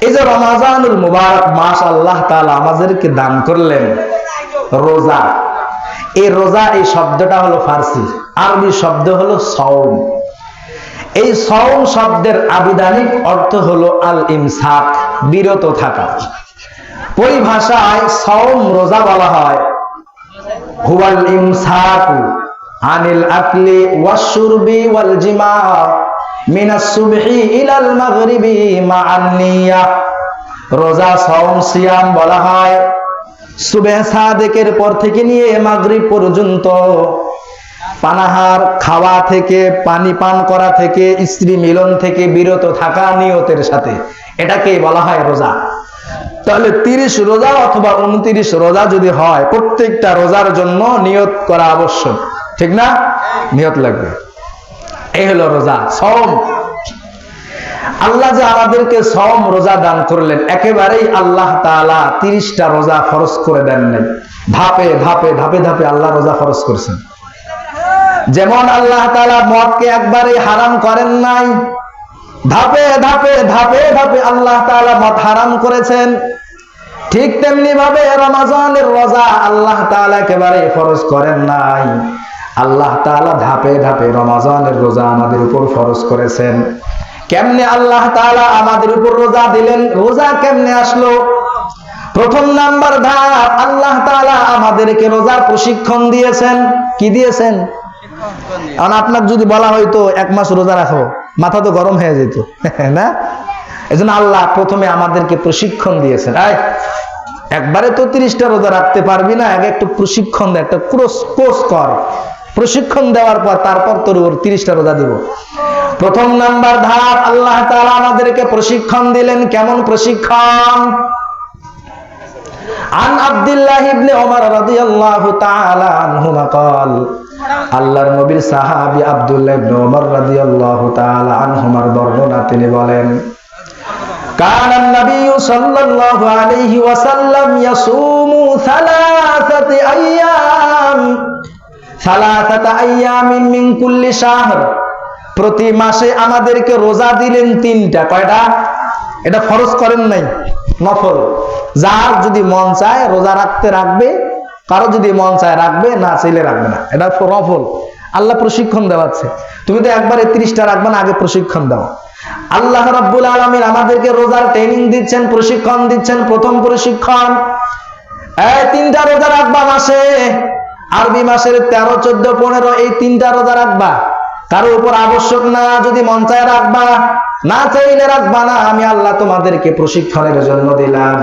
এই যে রমাজানুল মুবারক মাস আল্লাহ তাআলা আমাদেরকে দান করলেন রোজা। এই রোজা, এই শব্দটা হলো ফার্সি, আরবি শব্দ হলো সাওম। এই সাওম শব্দের আবিধানিক অর্থ হলো আল ইমসাক, বিরত থাকা। পরিভাষায় সাওম রোজা বলা হয় হুয়াল ইমসাকু আনিল আকলি ওয়াশ শুরবি ওয়াল জিমা মিনাস সুবহি ইলাল মাগরিবি মা'আন নিয়াহ। রোজা সাওম সিয়াম বলা হয় সুবহ সাদেকের পর থেকে নিয়ে মাগরিব পর্যন্ত পানাহার খাওয়া থেকে, পানি পান করা থেকে, স্ত্রী মিলন থেকে বিরত থাকা নিয়তের সাথে, এটাকে বলা হয় রোজা। তাহলে 30 রোজা অথবা 29 রোজা যদি হয়, প্রত্যেকটা রোজার জন্য নিয়ত করা আবশ্যক, ঠিক না? নিয়ত লাগবে। এই হলো রোজা, সাওম। আল্লাহ যে আমাদেরকে সাওম রোজা দান করলেন, একেবারেই আল্লাহ তাআলা 30টা রোজা ফরজ করে দেন নাই, ধাপে ধাপে ধাপে ধাপে আল্লাহ রোজা ফরজ করেছেন। যেমন আল্লাহ তাআলা মদকে একবারেই হারাম করেন নাই, ধাপে ধাপে ধাপে ধাপে আল্লাহ তাআলা মদ হারাম করেছেন। ঠিক তেমনি ভাবে রমাজানের রোজা আল্লাহ তাআলা একেবারে ফরজ করেন নাই, আল্লাহ তাআলা ধাপে ধাপে রমজানের রোজা আমাদের উপর ফরজ করেছেন। কেমনে আল্লাহ তাআলা আমাদের উপর রোজা দিলেন? রোজা কেমনে আসলো? প্রথম নাম্বার ধাপ, আল্লাহ তাআলা আমাদেরকে রোজার প্রশিক্ষণ দিয়েছেন। কি দিয়েছেন? কারণ আপনার যদি বলা হয়তো 1 মাস রোজা রাখো, মাথা তো গরম হয়ে যেত না? এজন্য আল্লাহ প্রথমে আমাদেরকে প্রশিক্ষণ দিয়েছেন। একবারে তো 30টা রোজা রাখতে পারবি না, আগে একটু প্রশিক্ষণ দে, একটা কোর্স কর। প্রশিক্ষণ দেওয়ার পর তারপর তোর 30টা রোজা দিব। প্রথম নাম্বার ধাপ, আল্লাহ তাআলা আমাদেরকে প্রশিক্ষণ দিলেন। কেমন প্রশিক্ষণ? আন আব্দুল্লাহ ইবনে ওমর রাদিয়াল্লাহু তাআলা আনহুমা قال, আল্লাহর নবীর সাহাবী আব্দুল্লাহ ইবনে ওমর রাদিয়াল্লাহু তাআলা আনহুমার বর্ণনা, তিনি বলেন, কানা নবী সাল্লাল্লাহু আলাইহি ওয়াসাল্লাম ইয়াসুমু সালাসাতা আইয়ামিন মিন কুল্লি শাহর। প্রতি মাসে আমাদেরকে রোজা দিলেন 3টা। কয়টা? এটা ফরজ করেন নাই, নফল। যার যদি মন চায় রোজা রাখতে রাখবে, কারো যদি মন চায় রাখবে, না চাইলে রাখবে না। এটা নফল, আল্লাহ প্রশিক্ষণ দেওয়াচ্ছে। তুমি তো একবারে 30টা রাখবে না, আগে প্রশিক্ষণ দাও। আল্লাহ রাব্বুল আলামিন আমাদেরকে রোজার ট্রেনিং দিচ্ছেন, প্রশিক্ষণ দিচ্ছেন। প্রথম প্রশিক্ষণ, এই 3টা রোজা রাখবা মাসে। আরবি মাসের 13, 14, 15 এই 3টা রোজা রাখবা। কারো উপর আবশ্যক না, যদি মন চায় রাখবা, না চাইলে রাখবা না। আমি আল্লাহ তোমাদেরকে প্রশিক্ষণের জন্য দিলাম।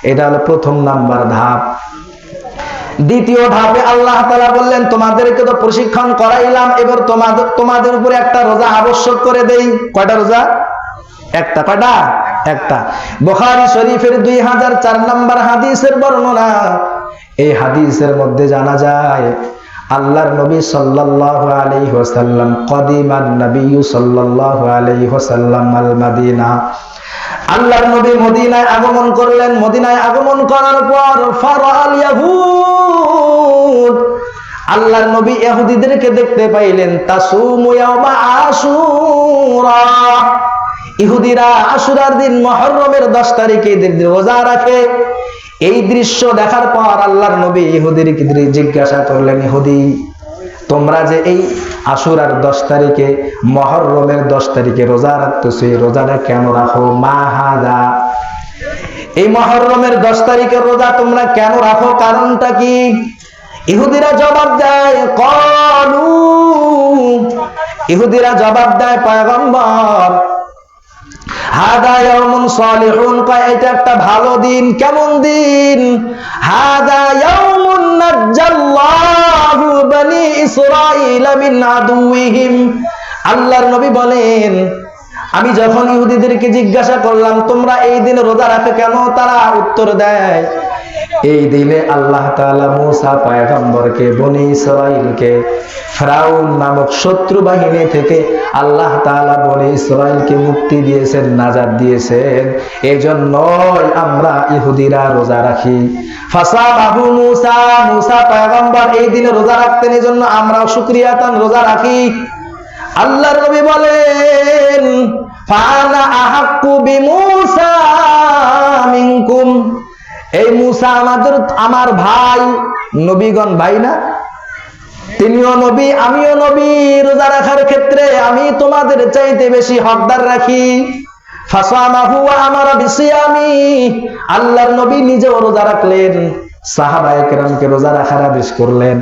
এটা হলো প্রথম নাম্বার ধাপ। দ্বিতীয় ধাপে আল্লাহ তাআলা বললেন, তোমাদেরকে তো প্রশিক্ষণ করাইলাম, এবার তোমাদের উপরে একটা রোজা আবশ্যক করে দেই। কয়টা রোজা? একটা। কয়টা? একটা। বুখারী শরীফের 2004 নম্বর হাদিসের বর্ণনা। এই হাদিসের মধ্যে জানা যায় আল্লাহর নবী সাল্লাল্লাহু আলাইহি ওয়াসাল্লাম কদিমান নবী সাল্লাল্লাহু আলাইহি ওয়াসাল্লাম আল মদিনা। আল্লাহর নবী মদিনায় আগমন করলেন। মদিনায় আগমন করার পর ফারাআল ইয়াহুদ, আল্লাহর নবী ইহুদিদেরকে দেখতে পাইলেন, তাসুমু ইয়াউমা আশুরা। ইহুদিরা আশুরার দিন, মুহররমের 10 তারিখে রোজা রাখে। এই দৃশ্য দেখার পর আল্লাহর নবী ইহুদিদেরকে জিজ্ঞাসা করলেন, ইহুদি, তোমরা যে এই আশুরার 10 তারিখে, মুহররমের 10 তারিখে রোজা রাখতেছো, এই রোজাটা কেন রাখো? মা হাদা, এই মুহররমের 10 তারিখের রোজা তোমরা কেন রাখো? কারণটা কি? ইহুদিরা জবাব দেয়, ক্বালু, ইহুদিরা জবাব দেয়, পয়গম্বর, হাদা ইয়াউমুন সালিহুন, এটা একটা ভালো দিন। কেমন দিন? হাদা ইয়াউমুন নাজ্জাল্লাহু বনি ইসরাঈল মিন আদুইহিম। আল্লাহর নবী বলেন, আমি যখন ইহুদিদেরকে জিজ্ঞাসা করলাম তোমরা এই দিনে রোজা রাখো কেন, তারা উত্তর দেয়, এই দিনে আল্লাহ তাআলা মুসা পয়গম্বরকে, বনি ইসরাঈলকে ফিরাউন নামক শত্রু বাহিনী থেকে আল্লাহ তাআলা বনি ইসরাঈলকে মুক্তি দিয়েছেন, নাজাত দিয়েছেন। এজন্যই আমরা ইহুদিরা রোজা রাখি। ফাসাবাহু মুসা, মুসা পয়গম্বর এই দিনে রোজা রাখতেন, এজন্য আমরাও শুকরিয়াতান রোজা রাখি। আল্লাহর নবী বলেন, ফানা আহাক্কু বিমুসা মিনকুম, এই মুসা আমার ভাই। নবীগণ ভাই না? তিনিও নবী, আমিও নবী। রোজা রাখার ক্ষেত্রে আমি তোমাদের চাইতে বেশি হকদার রাখি। ফাসামাহু ওয়া আমারা বিসিয়ামি, আল্লাহর নবী নিজেও রোজা রাখলেন, সাহাবায়ে কেরামকে রোজা রাখার আদেশ করলেন।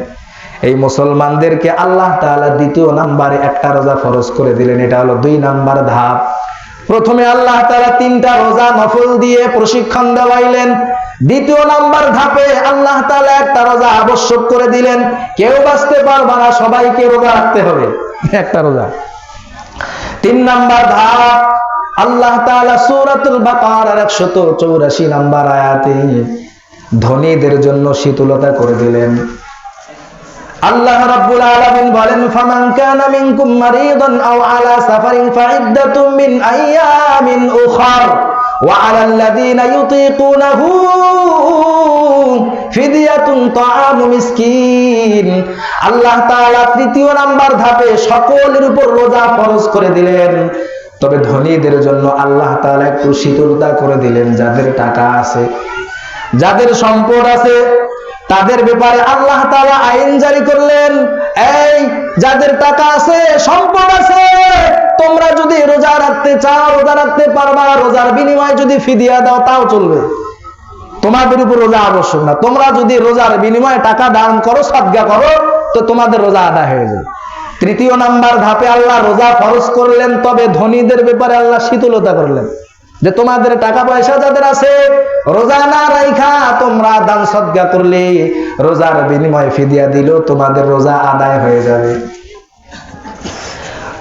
এই মুসলমানদেরকে আল্লাহ তাআলা দ্বিতীয় নম্বরে একটা রোজা ফরজ করে দিলেন। এটা হলো 2 নাম্বার ধাপ। প্রথমে আল্লাহ তাআলা 3টা রোজা নফল দিয়ে প্রশিক্ষণ দেওয়াইলেন। দ্বিতীয় নাম্বার ধাপে আল্লাহ তাআলা একটা রোজা আবশ্যক করে দিলেন। কেউ বাঁচতে পারবে না, সবাইকে রোজা রাখতে হবে, একটা রোজা। 3 নাম্বার ধাপ, আল্লাহ তাআলা সূরাতুল বাকারার 184 নাম্বার আয়াতে ধনীদের জন্য শীতলতা করে দিলেন। আল্লাহ রাব্বুল আলামিন বলেন, ফামান কানা মিনকুম মারিদান আও আলা সাফারিন ফাইদ্দাতুম মিন আইয়ামিন উখার ওয়া আলাল্লাযীনা ইউতীকুনাহু ফিদিয়াতুন তাআমু মিসকিন। আল্লাহ তাআলা 3য় নাম্বার ধাপে সকলের উপর রোজা ফরজ করে দিলেন। তবে ধনীদের জন্য আল্লাহ তাআলা একটু শীতলতা করে দিলেন। যাদের টাকা আছে, যাদের সম্পদ আছে, তাদের ব্যাপারে আল্লাহ তাআলা আইন জারি করলেন, এই যাদের টাকা আছে, সম্পদ আছে, তোমরা যদি রোজা রাখতে চাও রোজা রাখতে পারবা, রোজার বিনিময়ে যদি ফিদিয়া দাও তাও চলবে, তোমাদের উপর রোজা আবশ্যক না। তোমরা যদি রোজার বিনিময়ে টাকা দান করো, সাদকা করো, তো তোমাদের রোজা আদায় হয়ে যাবে। তৃতীয় নাম্বার ধাপে আল্লাহ রোজা ফরজ করলেন, তবে ধনীদের ব্যাপারে আল্লাহ শীতলতা করলেন, যে তোমাদের টাকা পয়সা যাদের আছে, রোজা না রাইখা তোমরা দান সাদকা করলে, রোজার বিনিময়ে ফিদিয়া দিলেও তোমাদের রোজা আদায় হয়ে যাবে।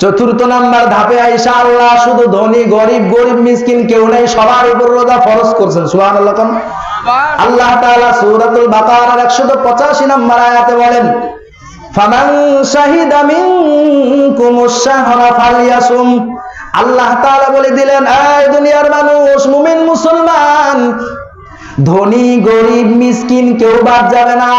চতুর্থ নাম্বার ধাপে আইসা আল্লাহ শুধু ধনী গরিব, গরিব মিসকিন কেউ নেই, সবার উপর রোজা ফরজ করছেন। সুবহানাল্লাহ। আল্লাহ তাআলা সূরাতুল বাকারার 185 নম্বর আয়াতে বলেন, ফামান শাহিদা মিনকুমুশ শাহরা ফালইয়াসুম। আল্লাহ তাআলা বলে দিলেন, এই দুনিয়ার মানুষ, মুমিন মুসলমান, ধনী গরিব মিসকিন কেউ বাদ যাবে না।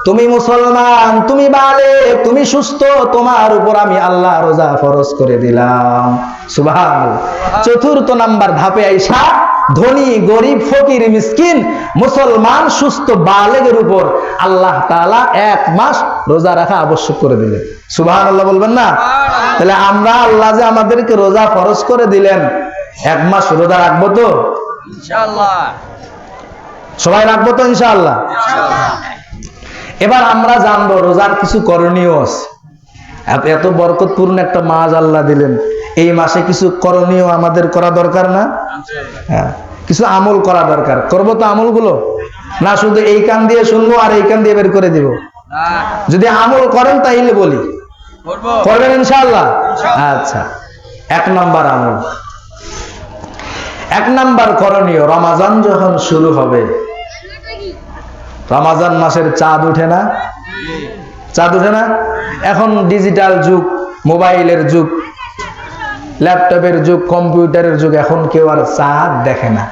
তুমি মুসলমান, তুমি বালেগ, তুমি সুস্থ, তোমার উপর আমি আল্লাহ রোজা ফরজ করে দিলাম। সুবহানাল্লাহ। চতুর্থ নাম্বার ধাপে আইসা ধনী গরিব ফকির মিসকিন মুসলমান সুস্থ বালেগের উপর আল্লাহ তাআলা 1 মাস রোজা রাখা আবশ্যক করে দিলেন। সুবহানাল্লাহ বলবেন না? তাহলে আমরা আল্লাহ যে আমাদেরকে রোজা ফরজ করে দিলেন, 1 মাস রোজা রাখবো তো ইনশাআল্লাহ? সবাই রাখবো তো ইনশাআল্লাহ? এবার আমরা জানবো রোজার কিছু করণীয় আছে। এত বরকতপূর্ণ একটা মাস আল্লাহ দিলেন, এই মাসে কিছু করণীয় আমাদের করা দরকার না? হ্যাঁ, কিছু আমল করা দরকার। করবো তো আমলগুলো? না শুধু এই কান দিয়ে শুনবো আর এই কান দিয়ে বের করে দিব? যদি আমল করেন তাইলে বলি, করবেন ইনশাআল্লাহ? আচ্ছা, 1 নাম্বার আমল, 1 নাম্বার করণীয়, রমাজান যখন শুরু হবে, রমাজান মাসের চাঁদ উঠে না? চাঁদ উঠে না? এখন ডিজিটাল যুগ, মোবাইলের যুগ, ল্যাপটপের যুগ, কম্পিউটারের যুগ, এখন কেউ আর চাঁদ দেখে না,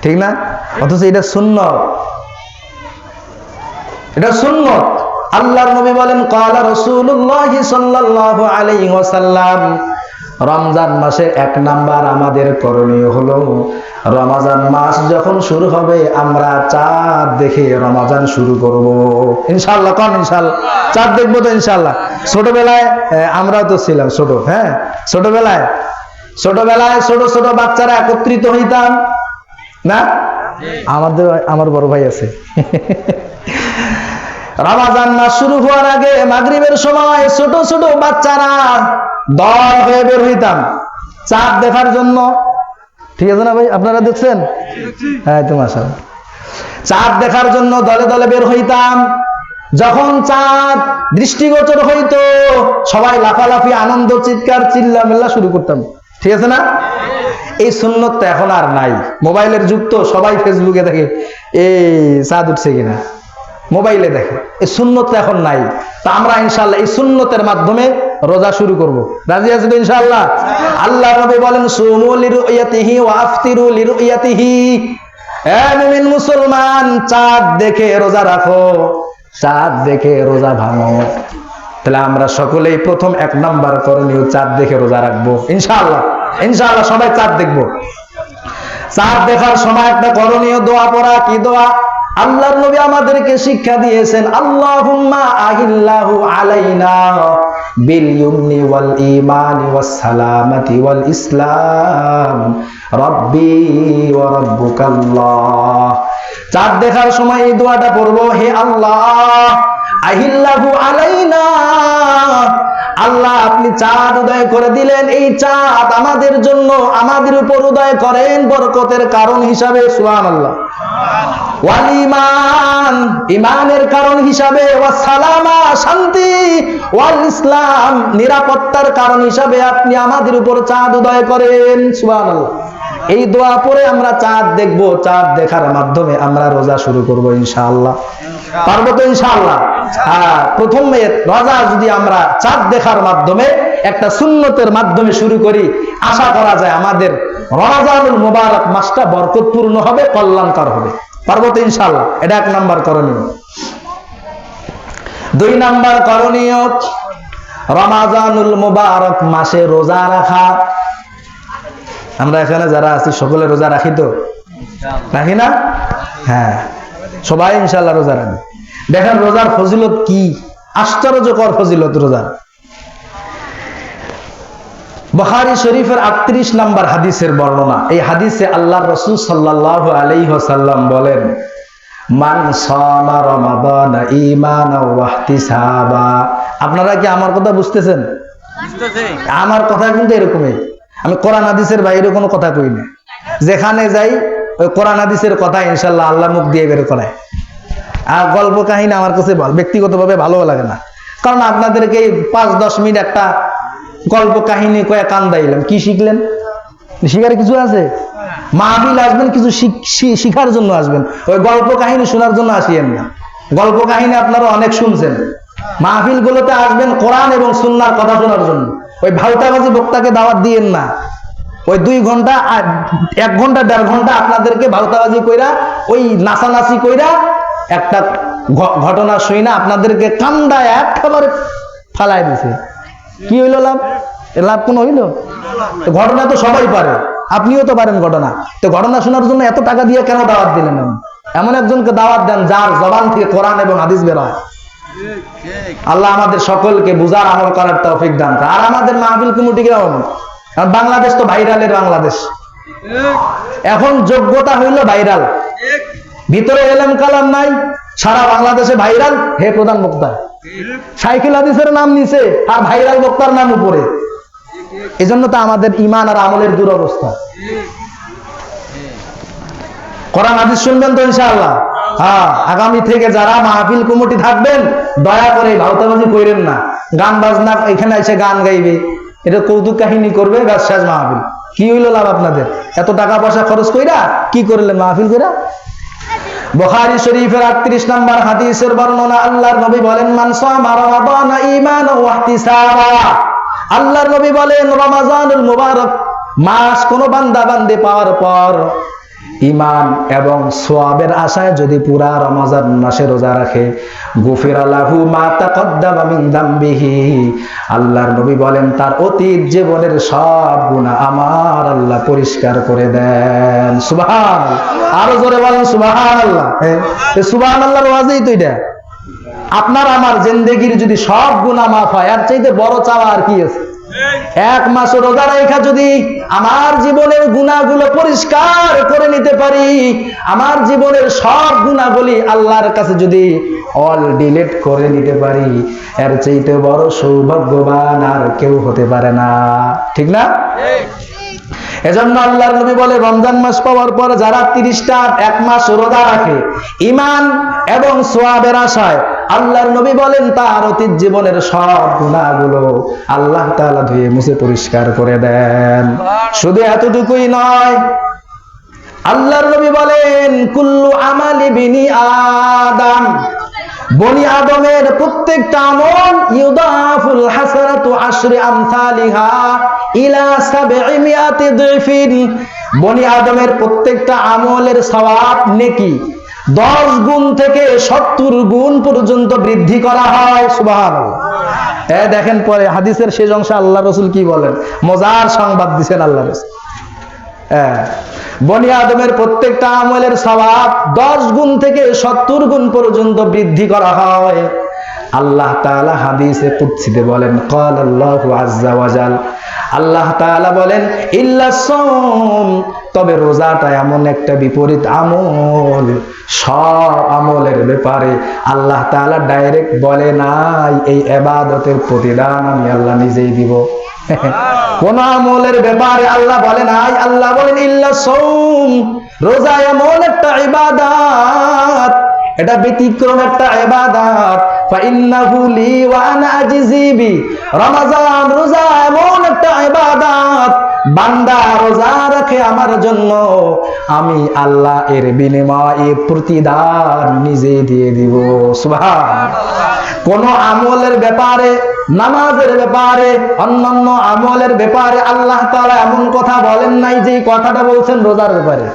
ঠিক না? অথচ এটা সুন্নত, এটা সুন্নত। আল্লাহর নবী বলেন, ক্বালা রাসূলুল্লাহ সাল্লাল্লাহু আলাইহি ওয়াসাল্লাম, রমজান মাসে 1 নাম্বার আমাদের করণীয় হলো, রমজান মাস যখন শুরু হবে আমরা চাঁদ দেখে রমজান শুরু করব ইনশাআল্লাহ। কোন ইনশাআল্লাহ? চাঁদ দেখবো তো ইনশাআল্লাহ। ছোটবেলায় আমরাও তো ছিলাম ছোট, হ্যাঁ, ছোটবেলায় ছোট ছোট বাচ্চারা একত্রিত হইতাম না? আমার বড় ভাই আছে, রমজান মাস শুরু হওয়ার আগে মাগরিবের সময় ছোট ছোট বাচ্চারা দল হয়ে বের হইতাম চাঁদ দেখার জন্য। ঠিক আছে না ভাই? আপনারা দেখছেন? হ্যাঁ, তো মাশাআল্লাহ। চাঁদ দেখার জন্য দলে দলে বের হইতাম। যখন চাঁদ দৃষ্টিগোচর হইতো সবাই লাফালাফি, আনন্দ, চিৎকার, চিল্লামেল্লা শুরু করতাম। ঠিক আছে না? এই সুন্নতটা এখন আর নাই। মোবাইলের যুগ তো, সবাই ফেসবুকে দেখে এই চাঁদ উঠছে কিনা, মোবাইলে দেখে। এই সুন্নতটা এখন নাই। তা আমরা ইনশাআল্লাহ এই সুন্নতের মাধ্যমে রোজা শুরু করব। রাজি আছেন তো ইনশাআল্লাহ? আল্লাহ নবী বলেন, সুমু লিরুয়াতিহি ওয়া আফতিরু লিরুয়াতিহি। হে মুমিন মুসলমান, চাঁদ দেখে রোজা রাখো, চাঁদ দেখে রোজা ভাঙো। তাহলে আমরা সকলেই প্রথম 1 নাম্বার করণীয়, চাঁদ দেখে রোজা রাখবো ইনশাআল্লাহ। ইনশাআল্লাহ সবাই চাঁদ দেখবো। চাঁদ দেখার সময় একটা করণীয় দোয়া পড়া। কি দোয়া? আল্লাহর নবী আমাদেরকে শিক্ষা দিয়েছেন, আল্লাহুম্মা আহিল্লাহু আলাইনা বিল ইউমনি ওয়াল ঈমানি ওয়াস সালামাতি ওয়াল ইসলাম রাব্বি ওয়া রাব্বুকাল্লাহ। চাঁদ দেখার সময় এই দোয়াটা পড়বো, হে আল্লাহ, আহিল্লাহু আলাইনা, আল্লাহ আপনি চাঁদ উদয় করে দিলেন, এই চাঁদ আমাদের জন্য, আমাদের উপর উদয় করেন বরকতের কারণ হিসাবে। সুবহানাল্লাহ। ওয়াল ঈমান, ঈমানের কারণ হিসাবে। ওয়াস সালামা, শান্তি। ওয়াল ইসলাম, নিরাপত্তার কারণ হিসাবে আপনি আমাদের উপর চাঁদ উদয় করেন। সুবহানাল্লাহ। এই দোয়া পড়ে আমরা চাঁদ দেখব। চাঁদ দেখার মাধ্যমে আমরা রোজা শুরু করব ইনশাআল্লাহ। পারবো তো ইনশাআল্লাহ? হ্যাঁ, প্রথমে রোজা যদি আমরা চাঁদ দেখার মাধ্যমে, একটা সুন্নতের মাধ্যমে শুরু করি, আশা করা যায় আমাদের রমজানুল মুবারক মাসটা বরকতপূর্ণ হবে, কল্যাণকর হবে। পারবো তো ইনশাআল্লাহ? এটা 1 নাম্বার করণীয়। 2 নাম্বার করণীয়, রমজানুল মুবারক মাসে রোজা রাখা। আমরা এখানে যারা আছি সকলে রোজা রাখি তো? রাখি না? হ্যাঁ, সবাই ইনশাআল্লাহ রোজা রাখি। দেখেন রোজার ফজিলত কি, আশ্চর্যকর ফজিলত রোজার। বুখারী শরীফের 38 নম্বর হাদিসের বর্ণনা। এই হাদিসে আল্লাহর রাসূল সাল্লাল্লাহু আলাইহি ওয়াসাল্লাম বলেন, মান সামা রমাদান ঈমানাও ওয়া ইহতিসাবা। আপনারা কি আমার কথা বুঝতেছেন? আমার কথা কিন্তু এরকমই, আমি কোরআন হাদিসের বাইরে কোনো কথা কই না। যেখানে যাই ওই কোরআন হাদিসের কথা ইনশাআল্লাহ আল্লাহ মুখ দিয়ে বের করায়। আর গল্প কাহিনী আমার কাছে ব্যক্তিগতভাবে ভালোও লাগে না, কারণ আপনাদেরকে 5-10 মিনিট একটা গল্প কাহিনী কয়ে কান্দাইলাম, কি শিখলেন? শিখার কিছু আছে? মাহফিল আসবেন কিছু শিখার জন্য আসবেন, ওই গল্প কাহিনী শোনার জন্য আসিয়েন না। গল্প কাহিনী আপনারা অনেক শুনছেন, মাহফিল গুলোতে আসবেন কোরআন এবং সুন্নাহর কথা শোনার জন্য। ওই ভাউতাবাজি বক্তাকে দাওয়াত দিয়েন না। ওই 2 ঘন্টা 1 ঘন্টা 1.5 ঘন্টা আপনাদেরকে ভাউতাবাজি কইরা ওই নাচানাচি কইরা একটা ঘটনা শুই না আপনাদেরকে কান্দায় একেবারে ফালাই দিছে। কি হইল লাভ? লাভ কোন হইল? ঘটনা তো সবাই পারে, আপনিও তো পারেন ঘটনা। তো ঘটনা শোনার জন্য এত টাকা দিয়ে কেন দাওয়াত দিলেন? এমন একজনকে দাওয়াত দেন যার জবান থেকে কোরআন এবং হাদিস বের হয়। আল্লাহ আমাদের সকলকে বুঝার আমল করার তৌফিক দান করেন। আর আমাদের মাহফিল কমিটি কিরকম? বাংলাদেশ তো ভাইরালের বাংলাদেশ, এখন যোগ্যতা হইল ভাইরাল, ভিতরে এলেম কালাম নাই, সারা বাংলাদেশে ভাইরাল। হে প্রধান বক্তা, শাইখুল হাদিসের নাম নিচে আর ভাইরাল বক্তার নাম উপরে। এজন্য তো আমাদের ঈমান আর আমলের দুরবস্থা। কোরআন হাদিস শুনবেন তো ইনশাআল্লাহ? হ্যাঁ, আগামী থেকে যারা মাহফিল কমিটি থাকবেন দয়া করে ভাউতাবাজি কইরেন না। গান বাজনা এখানে এসে গান গাইবে, এটা কৌতুক কাহিনী করবে, শেষ মাহফিল। কি হইল লাভ আপনাদের? এত টাকা পয়সা খরচ কইরা কি করলেন মাহফিল কইরা? বুখারী শরীফের 38 নম্বর হাদিসের বর্ণনা। আল্লাহর নবী বলেন, মান সামা রমাদান ঈমানাও ওয়া ইহতিসাবা। আল্লাহর নবী বলেন, রমজানুল মুবারক মাস কোন বান্দা বান্দে পাওয়ার পর ঈমান এবং সওয়াবের আশায় যদি পুরা রমজান মাসে রোজা রাখে, গুফিরা লাহু মা তাকদ্দামা মিন যামবিহি। আল্লাহর নবী বলেন, তার অতীত জীবনের সব গুনাহ আমার আল্লাহ পরিষ্কার করে দেন। সুবহানাল্লাহ, আরো জোরে বলেন সুবহানাল্লাহ। এই সুবহানাল্লাহর ওয়াজই তো এটা। আপনার আমার জিন্দেগির যদি সব গুনাহ মাফ হয়, এর চাইতে বড় চাওয়া আর কি আছে? 1 মাস রোজা রাখা যদি আমার জীবনের গুনাহগুলো পরিষ্কার করে নিতে পারি, আমার জীবনের সব গুনাহগুলি আল্লাহর কাছে যদি অল ডিলিট করে নিতে পারি, এর চাইতে বড় সৌভাগ্যবান আর কেউ হতে পারে না। ঠিক না? এজন্য আল্লাহর নবী বলে, রমজান মাস পাওয়ার পর যারা 30টা 1 মাস রোজা রাখে ঈমান এবং সওয়াবের আশায়, আল্লাহর নবী বলেন তার অতীত জীবনের সব গুনাহগুলো আল্লাহ তাআলা ধুয়ে মুছে পরিষ্কার করে দেন। শুধু এতটুকুই নয়, আল্লাহর নবী বলেন, কুল্লু আমালি বিনি আদম, বনি আদমের প্রত্যেকটা আমল ইউদাফুল হাসানাতু আশরি আমসালিহা ইলা 700 দিফিন। বনি আদমের প্রত্যেকটা আমলের সওয়াব নেকি 10 গুণ থেকে 70 গুণ পর্যন্ত বৃদ্ধি করা হয়। সুবহানাল্লাহ। দেখেন পরে হাদিসের শেষ অংশে আল্লাহ রাসূল কি বলেন, মজার সংবাদ দিবেন আল্লাহ রাসূল। বনি আদমের প্রত্যেকটা আমলের সওয়াব 10 গুণ থেকে 70 গুণ পর্যন্ত বৃদ্ধি করা হয়। আল্লাহ তাআলা হাদিসে কুদসিতে বলেন, ক্বাল আল্লাহু আযজা ওয়া জাল, আল্লাহ তাআলা বলেন, ইল্লা সাওম, তবে রোজাটা এমন একটা বিপরীত আমল, সব আমলের ব্যাপারে আল্লাহ তাআলা ডাইরেক্ট বলে নাই এই ইবাদতের প্রতিদান আমি আল্লাহ নিজেই দিব। কোন আমলের ব্যাপারে আল্লাহ বলে নাই। আল্লাহ বলেন ইল্লা সাওম, রোজা এমন একটা ইবাদত, এটা ব্যতিক্রম একটা ইবাদত। ফাইন্নাহু লি ওয়া আনা আজজি বি, রমজান রোজা এমন একটা ইবাদত, বান্দা রোজা রাখে আমার জন্য, আমি আল্লাহ এর বিনিময়ে প্রতিদান নিজে দিয়ে দিব। সুবহানাল্লাহ। কোন আমলের ব্যাপারে, নামাজের ব্যাপারে, অন্যান্য আমলের ব্যাপারে আল্লাহ তাআলা এমন কথা বলেন নাই যে কথাটা বলছেন রোজার ব্যাপারে।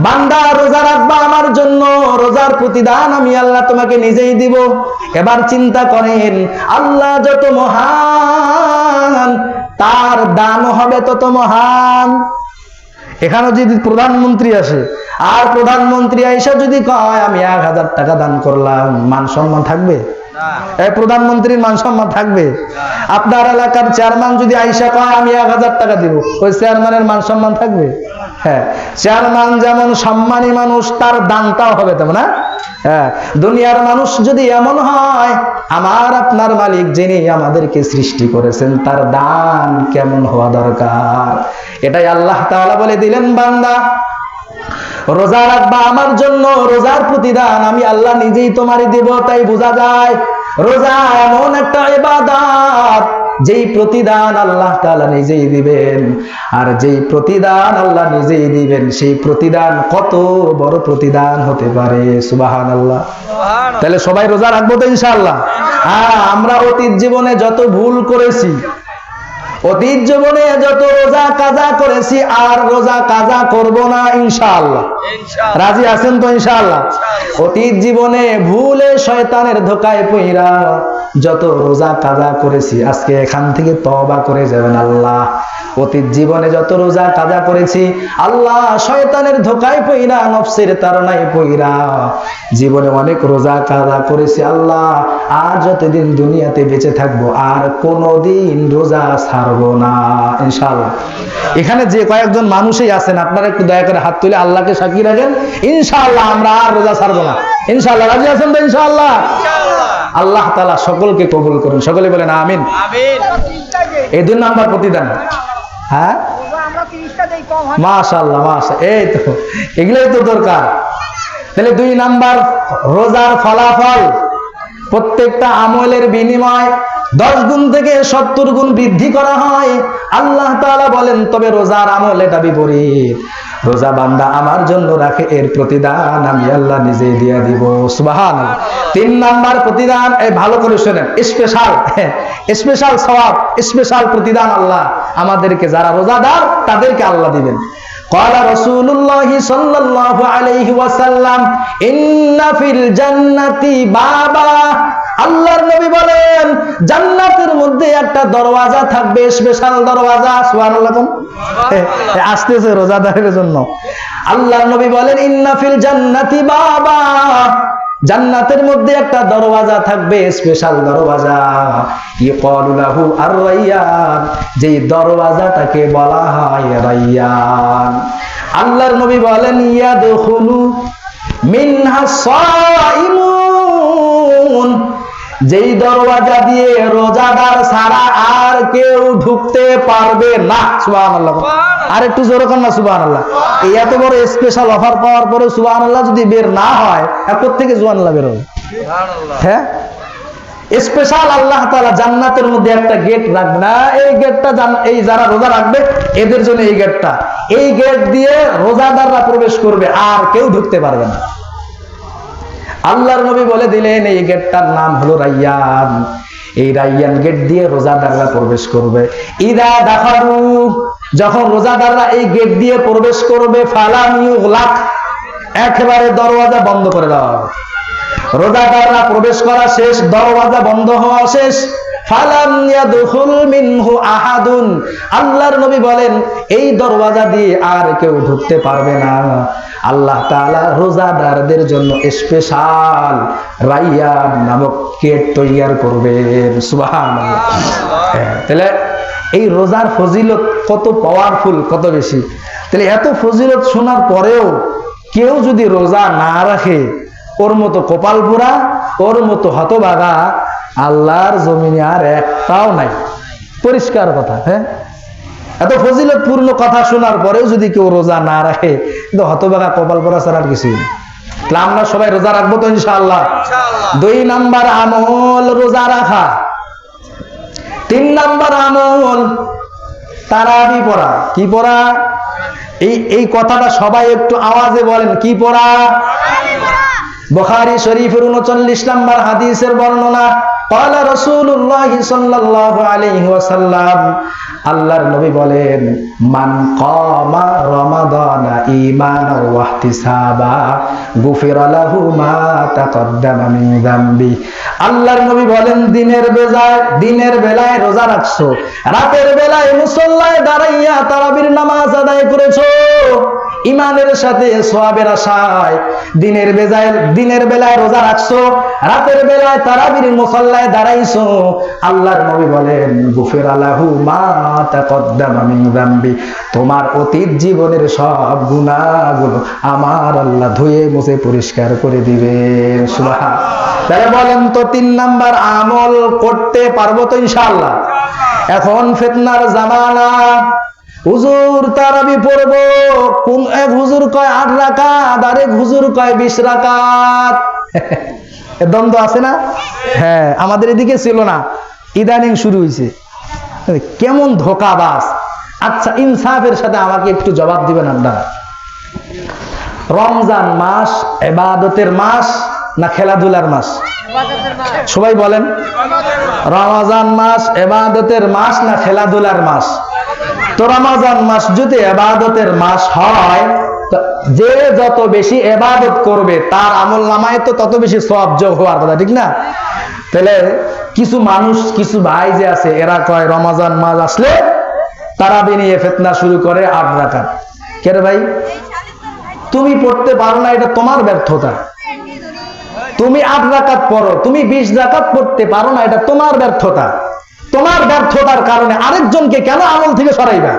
বান্দা রোজা রাখবা আমার জন্য, রোজার প্রতিদান আমি আল্লাহ তোমাকে নিজেই দিব। এবার চিন্তা করেন, আল্লাহ যত মহান তার দান হবে তত মহান। এখানে যদি প্রধানমন্ত্রী আসে আর প্রধানমন্ত্রী আইসা যদি কয় আমি 1000 টাকা দান করলাম, মান সম্মান থাকবে? এই প্রধানমন্ত্রীর মান সম্মান থাকবে? আপনার এলাকার চেয়ারম্যান যদি আইসা কয় আমি 1000 টাকা দিব, ওই চেয়ারম্যানের মান সম্মান থাকবে? হ্যাঁ, চেয়ারম্যান যেমন সম্মানী মানুষ, তার দানটাও হবে তেমন। না হ্যাঁ, দুনিয়ার মানুষ যদি এমন হয়, আমার আপনার মালিক যিনি আমাদেরকে সৃষ্টি করেছেন তার দান কেমন হওয়া দরকার, এটাই আল্লাহ তাআলা বলে দিলেন, বান্দা রোজা রাখবা আমার জন্য, রোজার প্রতিদান আমি আল্লাহ নিজেই তোমারই দেব। তাই বোঝা যায় রোজা এমন একটা ইবাদত যেই প্রতিদান আল্লাহ তাআলা নিজেই দিবেন, আর যেই প্রতিদান আল্লাহ নিজেই দিবেন সেই প্রতিদান কত বড় প্রতিদান হতে পারে। সুবহানাল্লাহ। তাহলে সবাই রোজা রাখবো তো ইনশাআল্লাহ। আমরা অতীত জীবনে যত ভুল করেছি, অতীত জীবনে যত রোজা কাজা করেছি, আর রোজা কাজা করব না ইনশাআল্লাহ। রাজি আছেন তো ইনশাআল্লাহ? অতীত জীবনে ভুলে শয়তানের ধোকায় পইরা যত রোজা কাজা করেছি, আজকে এখান থেকে তওবা করে যাবেন। আল্লাহ অতীত জীবনে যত রোজা কাজা করেছি, আল্লাহ শয়তানের ধোকায় পইরা, নফসের তাড়নায় পইরা জীবনে অনেক রোজা কাজা করেছি, আল্লাহ আর যতদিন দুনিয়াতে বেঁচে থাকবো আর কোনোদিন রোজা ছাড়বো না ইনশাআল্লাহ। এখানে যে কয়েকজন মানুষই আছেন, আপনারা একটু দয়া করে হাত তুলে আল্লাহকে সাক্ষী রাখেন, ইনশাআল্লাহ আমরা আর রোজা ছাড়বো না ইনশাআল্লাহ। রাজি আছেন তো ইনশাআল্লাহ? আল্লাহ তাআলা সকলকে কবুল করুন, সকলে বলেন আমিন। এই 2 নাম্বার প্রতিদান। হ্যাঁ মাশাআল্লাহ, মাশাআল্লাহ, এই তো এগুলোই তো দরকার। তাহলে 2 নাম্বার রোজার ফলাফল, প্রত্যেকটা আমলের বিনিময় 10 গুণ থেকে 70 গুণ বৃদ্ধি করা হয়। আল্লাহ তাআলা বলেন, তবে রোজার আমল এটা বিপরীত। রোজা বান্দা আমার জন্য রাখে, এর প্রতিদান আমি আল্লাহ নিজেই দিয়ে দিব। সুবহানাল্লাহ। 3 নাম্বার প্রতিদান, এই ভালো করে শুনেন, স্পেশাল সওয়াব, স্পেশাল প্রতিদান আল্লাহ আমাদেরকে, যারা রোজাদার তাদেরকে আল্লাহ দিবেন। قال رسول الله صلى الله عليه وسلم إن في الجنة بابا, আল্লাহর নবী বলেন জান্নাতের মধ্যে একটা দরওয়াজা থাকবে, স্পেশাল দরওয়াজা। সুবহানাল্লাহ। আসতেছে রোজাদারের জন্য। আল্লাহর নবী বলেন ইন্না ফিল জান্নাতি বাবা, জান্নাতের মধ্যে একটা দরওয়াজা থাকবে, স্পেশাল দরওয়াজা। ইয়কালু লাহু আর-রায়্যান, যেই দরওয়াজাটাকে বলা হয় রায়্যান। আল্লাহর নবী বলেন ইয়াদখুলু মিনহা সাইমুন, যেই দরওয়াজা দিয়ে রোজাদার ছাড়া আর কেউ ঢুকতে পারবে না। সুবহানাল্লাহ। আর একটু জোরে কর না সুবহানাল্লাহ। এই এত বড় স্পেশাল অফার পাওয়ার পরে সুবহানাল্লাহ যদি বের না হয়, কোথা থেকে সুবহানাল্লাহ বের হবে? হ্যাঁ, স্পেশাল আল্লাহ তাআলা জান্নাতের মধ্যে একটা গেট রাখবে না, এই গেটটা এই যারা রোজা রাখবে এদের জন্য এই গেটটা, এই গেট দিয়ে রোজাদাররা প্রবেশ করবে, আর কেউ ঢুকতে পারবে না। আল্লাহর নবী বলে দিলেন এই গেটটার নাম হলো রায়্যান। এই রায়্যান গেট দিয়ে রোজাদাররা প্রবেশ করবে। ইদা দাখালু, যখন রোজাদাররা এই গেট দিয়ে প্রবেশ করবে, ফালাম ইউগলাক, একেবারে দরওয়াজা বন্ধ করে দেওয়া হবে। রোজাদাররা প্রবেশ করা শেষ, দরওয়াজা বন্ধ হওয়া শেষ। ফালাম ইয়াদখুল মিনহু আহাদুন, আল্লাহর নবী বলেন এই দরওয়াজা দিয়ে আর কেউ ঢুকতে পারবে না। আল্লাহ তাআলা রোজাদারদের জন্য স্পেশাল রায়্যান নামক গেট তৈরি করবেন। সুবহানাল্লাহ। তাহলে এই রোজার ফজিলত কত পাওয়ারফুল, কত বেশি। তাহলে এত ফজিলত শোনার পরেও কেউ যদি রোজা না রাখে, ওর মতো কপাল পোড়া, ওর মতো হতভাগা আল্লাহর জমিনে আর একটাও নাই। পরিষ্কার কথা। হ্যাঁ, এত ফজিলত পূর্ণ কথা শোনার পরেও যদি কেউ রোজা না রাখে, কিন্তু হতভাগা কপাল পোড়া ছাড়া আর কিছুই নেই। তাহলে আমরা সবাই রোজা রাখবো তো ইনশাআল্লাহ। 2 নাম্বার আমল রোজা রাখা। 3 নাম্বার আমল তারাবি পড়া। কি পড়া? এই কথাটা সবাই একটু আওয়াজে বলেন, কি পড়া? বুখারী শরীফের 39 নম্বর হাদিসের বর্ণনা। ক্বালা রাসূলুল্লাহ সাল্লাল্লাহু আলাইহি ওয়াসাল্লাম, আল্লাহর নবী বলেন, মান কামা রমাদানা ঈমানাও ওয়া ইহতিসাবা গুফিরা লাহু মা তাকদ্দামা মিন যামবি। আল্লাহর নবী বলেন, দিনের বেলায় রোজা রাখছো, রাতের বেলায় মুসল্লায় দাঁড়াইয়া তারাবির নামাজ আদায় করেছো, ঈমানের সাথে সওয়াবের আশায় দিনের বেলায় রোজা রাখছো, রাতের বেলায় তারাবির মুসল্লায় দাঁড়াইছো, আল্লাহর নবী বলেন, গুফিরা লাহু মা তাকদ্দামা মিন যামবি, তোমার অতীত জীবনের সব গুনাহগুলো আমার আল্লাহ ধুয়ে মুছে পরিষ্কার করে দিবেন। সুবহানাল্লাহ। তাহলে বলেন তো 3 নাম্বার আমল করতে পারবো তো ইনশাআল্লাহ? এখন ফিতনার জামানা, হুজুর তারাবি পড়বো, কোন এক হুজুর কয় 8 রাকাত, আরেক হুজুর কয় 20 রাকাত। দ্বন্দ্ব আছে না? হ্যাঁ, আমাদের এদিকে ছিল না, ইদানিং শুরু হয়েছে। কেমন ধোঁকাবাজ! আচ্ছা, ইনসাফের সাথে আমাকে একটু জবাব দিবেন আপনারা, রমজান মাস ইবাদতের মাস না খেলাধুলার মাস? সবাই বলেন, রমজান মাস ইবাদতের মাস না খেলাধুলার মাস? তো রমজান মাস যদি ইবাদতের মাস হয়, যে যত বেশি ইবাদত করবে তার আমলনামায় তো তত বেশি সওয়াব যোগ হওয়ার কথা, ঠিক না? তাহলে কিছু মানুষ, কিছু ভাই যে আছে, এরা কয় রমজান মাস আসলে তারাবি নিয়ে ফিতনা শুরু করে 8 রাকাত। কে রে ভাই, তুমি পড়তে পারো না, এটা তোমার ব্যর্থতা। তুমি 8 রাকাত পড়ো, তুমি 20 রাকাত পড়তে পারো না, এটা তোমার ব্যর্থতা। তোমার ব্যর্থতার কারণে আরেকজনকে কেন আমল থেকে সরাইবা?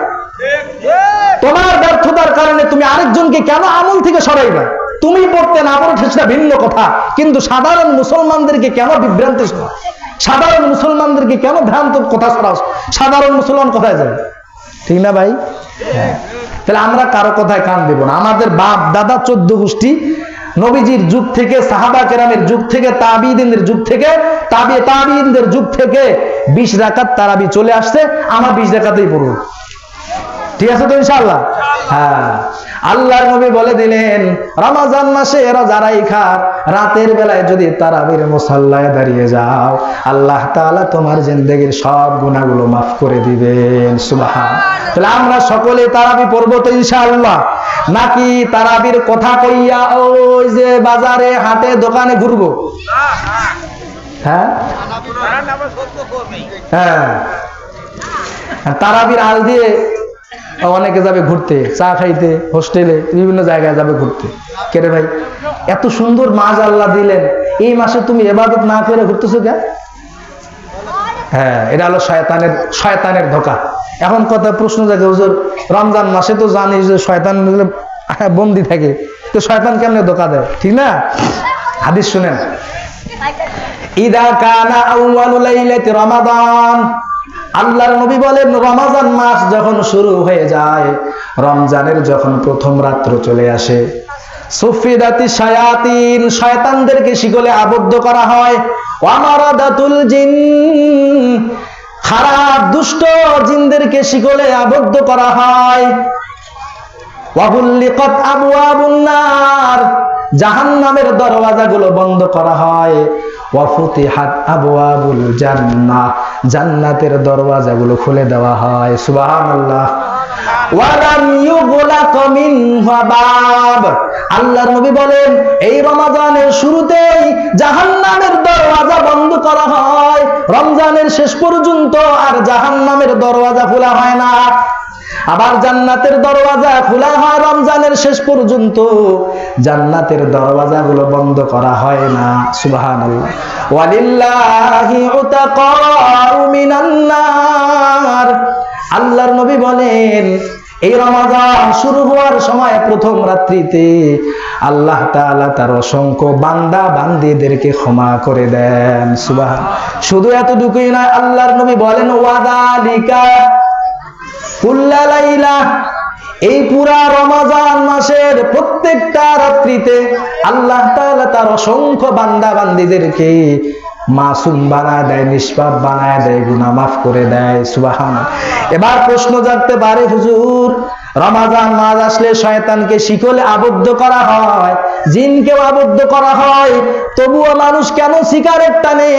তোমার ব্যর্থতার কারণে তুমি আরেকজনকে কেন আমল থেকে সরাইবা? তুমি পড়তে না পারো সেটা ভিন্ন কথা, কিন্তু সাধারণ মুসলমানদেরকে কেন বিভ্রান্তি শোনাও? সাধারণ মুসলমানদেরকে কেন ভ্রান্ত কথা শোনাও? সাধারণ মুসলমান কোথায় যাবে? ঠিক না ভাই? হ্যাঁ। তাহলে আমরা কারো কথায় কান দেব না। আমাদের বাপ দাদা 14 গোষ্ঠী নবীজির যুগ থেকে, সাহাবা কেরামের যুগ থেকে, তাবিঈনদের যুগ থেকে, তাবিঈনদের যুগ থেকে 20 রাকাত তারাবি চলে আসছে, আমরা 20 রাকাতেই পড়ব। ঠিক আছে তো ইনশাআল্লাহ? হ্যাঁ। আল্লাহর নবী বলে দিলেন, রমজান মাসে রোজা রাইখা রাতের বেলায় যদি তারাবির মুসল্লায় দাঁড়িয়ে যাও, আল্লাহ তাআলা তোমার জিন্দেগীর সব গুনাহগুলো মাফ করে দিবেন। সুবহানাল্লাহ। তাহলে আমরা সকলে তারাবি পড়বো তো ইনশাআল্লাহ? নাকি তারাবির কথা কইয়া ওই যে বাজারে হাটে দোকানে ঘুরবো? হ্যাঁ, হ্যাঁ, তারাবির আল দিয়ে অনেকে যাবে ঘুরতে, চা খাইতে, হোস্টেলে, বিভিন্ন জায়গায় যাবে ঘুরতে। কেরে ভাই, এত সুন্দর মাস আল্লাহ দিলেন, এই মাসে তুমি ইবাদত না করে ঘুরতেছো কেন? হ্যাঁ, এটা হলো শয়তানের ধোঁকা। এখন কথা প্রশ্ন জাগে, হুজুর রমজান মাসে তো জানি যে শয়তান বন্দী থাকে, তো শয়তান কেমনে ধোঁকা দেয়? ঠিক না? হাদিস শুনেন, ইদা কানা আউয়ালু লাইলাতি রমাদান, আল্লাহর নবী বলেন, রমজান মাস যখন শুরু হয়ে যায়, রমজানের যখন প্রথম রাত্র চলে আসে, সুফিদাতি শায়াতিন, শয়তানদেরকে শিকলে আবদ্ধ করা হয়, ওয়ামারাদাতুল জিন, খারাপ দুষ্ট জিনদেরকে শিকলে আবদ্ধ করা হয়, ওয়াগুল্লিকাত আবওয়াবুন নার, জাহান্নামের দরওয়াজাগুলো বন্ধ করা হয়, ওয়াফুতিহাত আবওয়াবুল জান্নাহ, জান্নাতের দরওয়াজাগুলো খুলে দেওয়া হয়। সুবহানাল্লাহ। ওয়ালাম ইউগলাক মিনহা বাব, আল্লাহর নবী বলেন, এই রমজানের শুরুতেই জাহান্নামের দরওয়াজা বন্ধ করা হয়, রমজানের শেষ পর্যন্ত আর জাহান্নামের দরওয়াজা খোলা হয় না। আবার জান্নাতের দরওয়াজা খোলা হয় রমজানের শেষ পর্যন্ত, জান্নাতের দরওয়াজাগুলো বন্ধ করা হয় না। সুবহানাল্লাহ। ওয়ালিল্লাহি উতাকাউ মিনান নার, আল্লাহর নবী বলেন, এই রমজান শুরু হওয়ার সময় প্রথম রাত্রিতে আল্লাহ তাআলা তার অসংখ্য বান্দা বান্দীদেরকে ক্ষমা করে দেন। সুবহানাল্লাহ। শুধু এতটুকুই নয়, আল্লাহর নবী বলেন, ওয়াদালিকা কুল্লা লাইলা, এই পুরা রমজান মাসের প্রত্যেকটা রাত্রিতে আল্লাহ তাআলা তার অসংখ্য বান্দা বান্দীদেরকে মাসুম বানায় দেয়, নিষ্পাপ বানায় দেয়, গুনাহ মাফ করে দেয়। সুবহানাল্লাহ। এবার প্রশ্ন জাগতে পারে, হুজুর রমাজান মাস আসলে শয়তানকে শিকলে আবদ্ধ করা হয়, জিনকেও আবদ্ধ করা হয়, তবুও মানুষ কেন সিগারেট টানে,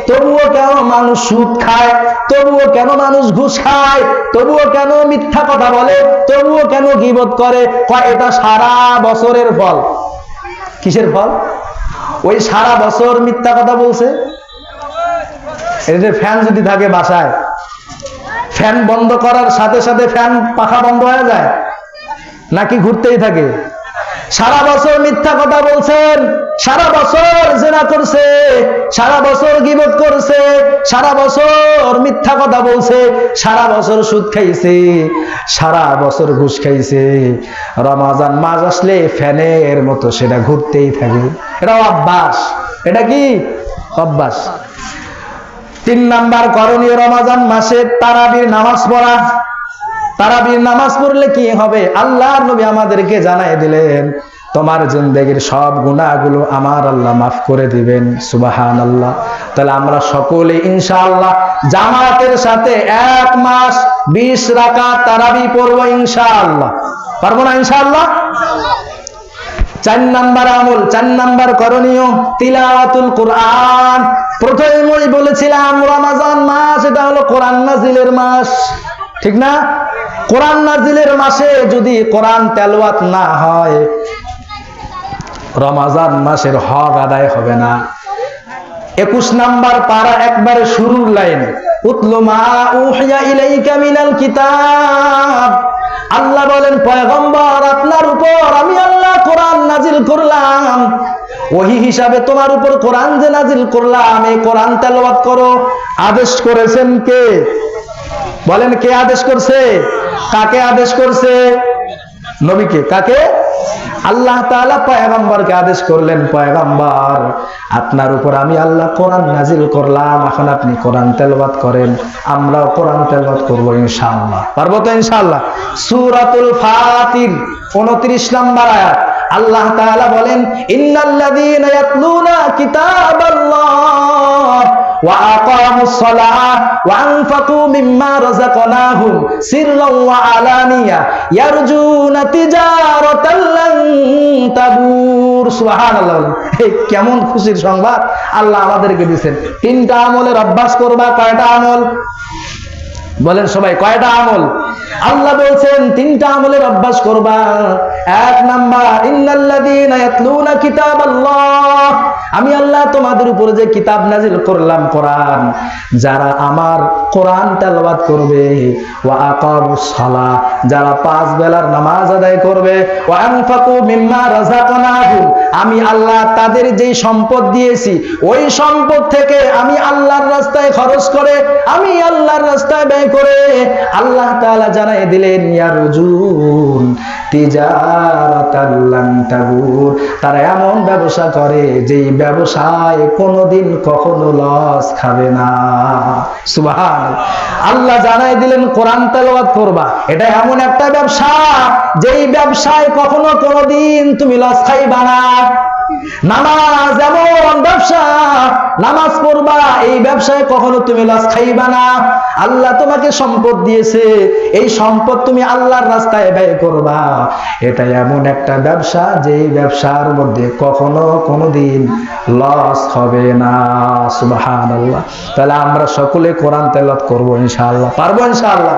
তবুও কেন মানুষ সুদ খায়, তবুও কেন মানুষ ঘুষ খায়, তবুও কেন মিথ্যা কথা বলে, তবুও কেন গীবত করে? কয় এটা সারা বছরের ফল। কিসের ফল? ওই সারা বছর মিথ্যা কথা বলছে। এই যে ফ্যান যদি থাকে বাসায়, ফ্যান বন্ধ করার সাথে সাথে ফ্যান পাখা বন্ধ হয়ে যায় নাকি ঘুরতেই থাকে? সারা বছর মিথ্যা কথা বলছেন, সারা বছর জিনা করছে, সারা বছর গীবত করছে, সারা বছর মিথ্যা কথা বলছে, সারা বছর সুদ খাইছে, সারা বছর ঘুষ খাইছে। রমজান মাস আসলে ফ্যানের মতো সেটা ঘুরতেই থাকে। এটা অভ্যাস। এটা কি অভ্যাস? 3 নাম্বার করণীয় রমজান মাসে তারাবির নামাজ পড়া। তারাবির নামাজ পড়লে কি হবে? আল্লাহর নবী আমাদেরকে জানাই দিলেন, তোমার জিন্দেগির সব গুনাহগুলো আমার আল্লাহ মাফ করে দিবেন। সুবহানাল্লাহ। তাহলে আমরা সকলে ইনশাআল্লাহ জামাতের সাথে 1 মাস 20 রাকাত তারাবি পড়ব ইনশাআল্লাহ। পারবো না ইনশাআল্লাহ? 4 নাম্বার আমল, 4 নাম্বার করণীয় তিলাওয়াতুল কোরআন। প্রথমেই বলেছিলাম রমজান মাস এটা হলো কোরআন নাজিলের মাস, ঠিক না? কোরআন নাজিলের মাসে যদি কোরআন তেলাওয়াত না হয়, রমজান মাসের হক আদায় হবে না। 21 নাম্বার পারা একবারে শুরুর লাইন, উতলু মা উহিয়া ইলাইকা মিনাল কিতাব। আল্লাহ বলেন, পয়গম্বর আপনার উপর আমি আল্লাহ কোরআন নাজিল করলাম, ওহী হিসাবে তোমার উপর কোরআন যে নাজিল করলাম, এই কোরআন তেলাওয়াত করো। আদেশ করেছেন কে? বলেন কে আদেশ করছে? কাকে আদেশ করছে? নবীকে। কাকে? আল্লাহ তাআলা পয়গম্বরকে আদেশ করলেন, পয়গম্বর আপনার উপর আমি আল্লাহ কোরআন নাজিল করলাম, এখন আপনি কোরআন তেলাওয়াত করেন। আমরাও কোরআন তেলাওয়াত করব ইনশাআল্লাহ। পারবো তো ইনশাআল্লাহ? সূরাতুল ফাতির 29 নাম্বার আয়াত আল্লাহ তাআলা বলেন, ইন্নাল্লাযীনা ইয়াতলুনা কিতাবাল্লাহ ওয়া আকামুস সালাহ ওয়া আনফাকু মিম্মা রাযাকনাহুম সিররান ওয়া আলানিয়া ইয়ারজুনা তিজারাতান লান তাবুর। সুবহানাল্লাহ। কেমন খুশির সংবাদ আল্লাহ আমাদেরকে দিয়েছেন। 3টা আমলের অভ্যাস করবা। কয়টা আমল? বলেন সবাই, কয়টা আমল? আল্লাহ বলছেন 3টা আমলের অভ্যাস করবা। 1 নাম্বার, ইন্নাল্লাযীনা ইয়াতলুনা কিতাবাল্লাহ, আমি আল্লাহ তোমাদের উপর যে কিতাব নাজিল করলাম কোরআন, যারা আমার কোরআন তেলাওয়াত করবে, ওয়া আকামুস সালাহ, যারা 5 বেলার নামাজ আদায় করবে, ওয়া আনফাকু মিম্মা রাযাকনাহুম, আমি আল্লাহ তাদের যেই সম্পদ দিয়েছি ওই সম্পদ থেকে আমি আল্লাহর রাস্তায় খরচ করে, আমি আল্লাহর রাস্তায় ব্যয় করে, আল্লাহ তাআলা জানাই দিলেন, ইয়ারজুন তিজারাতান লান তাবুর, তারা এমন ব্যবসা করে যেই ব্যবসায় কোনোদিন কখনো লস খাবে না। সুবহানাল্লাহ। আল্লাহ জানাই দিলেন কোরআন তেলাওয়াত করবা, এটা এমন একটা ব্যবসা যেই ব্যবসায় কখনো কোনোদিন তুমি লস খাইবা না। নামাজ এমন ব্যবসা, নামাজ পড়বা, এই ব্যবসায় কখনো তুমি লস খাইবা না। আল্লাহ তোমাকে সম্পদ দিয়েছে, এই সম্পদ তুমি আল্লাহর রাস্তায় ব্যয় করবা, এটা এমন একটা ব্যবসা যেই ব্যবসার মধ্যে কখনো কোনোদিন লস হবে না। সুবহানাল্লাহ। তাহলে আমরা সকলে কোরআন তেলাওয়াত করব ইনশাআল্লাহ। পারবো ইনশাআল্লাহ?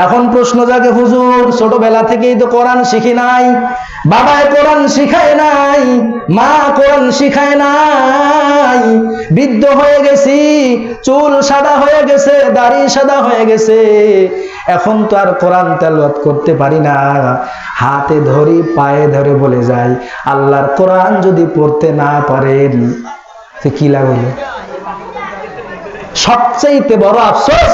এখন প্রশ্ন জাগে, হুজুর ছোটবেলা থেকেই তো কোরআন শিখি নাই, বাবায় কোরআন শিখায় নাই, মা কোরআন শিখায় নাই, বৃদ্ধ হয়ে গেছি, চুল সাদা হয়ে গেছে, দাড়ি সাদা হয়ে গেছে, এখন তো আর কোরআন তেলাওয়াত করতে পারি না। হাতে ধরি, পায়ে ধরে বলে যাই, আল্লাহর কোরআন যদি পড়তে না পারেন তো কি লাভ হলো? সবচেয়ে বড় আফসোস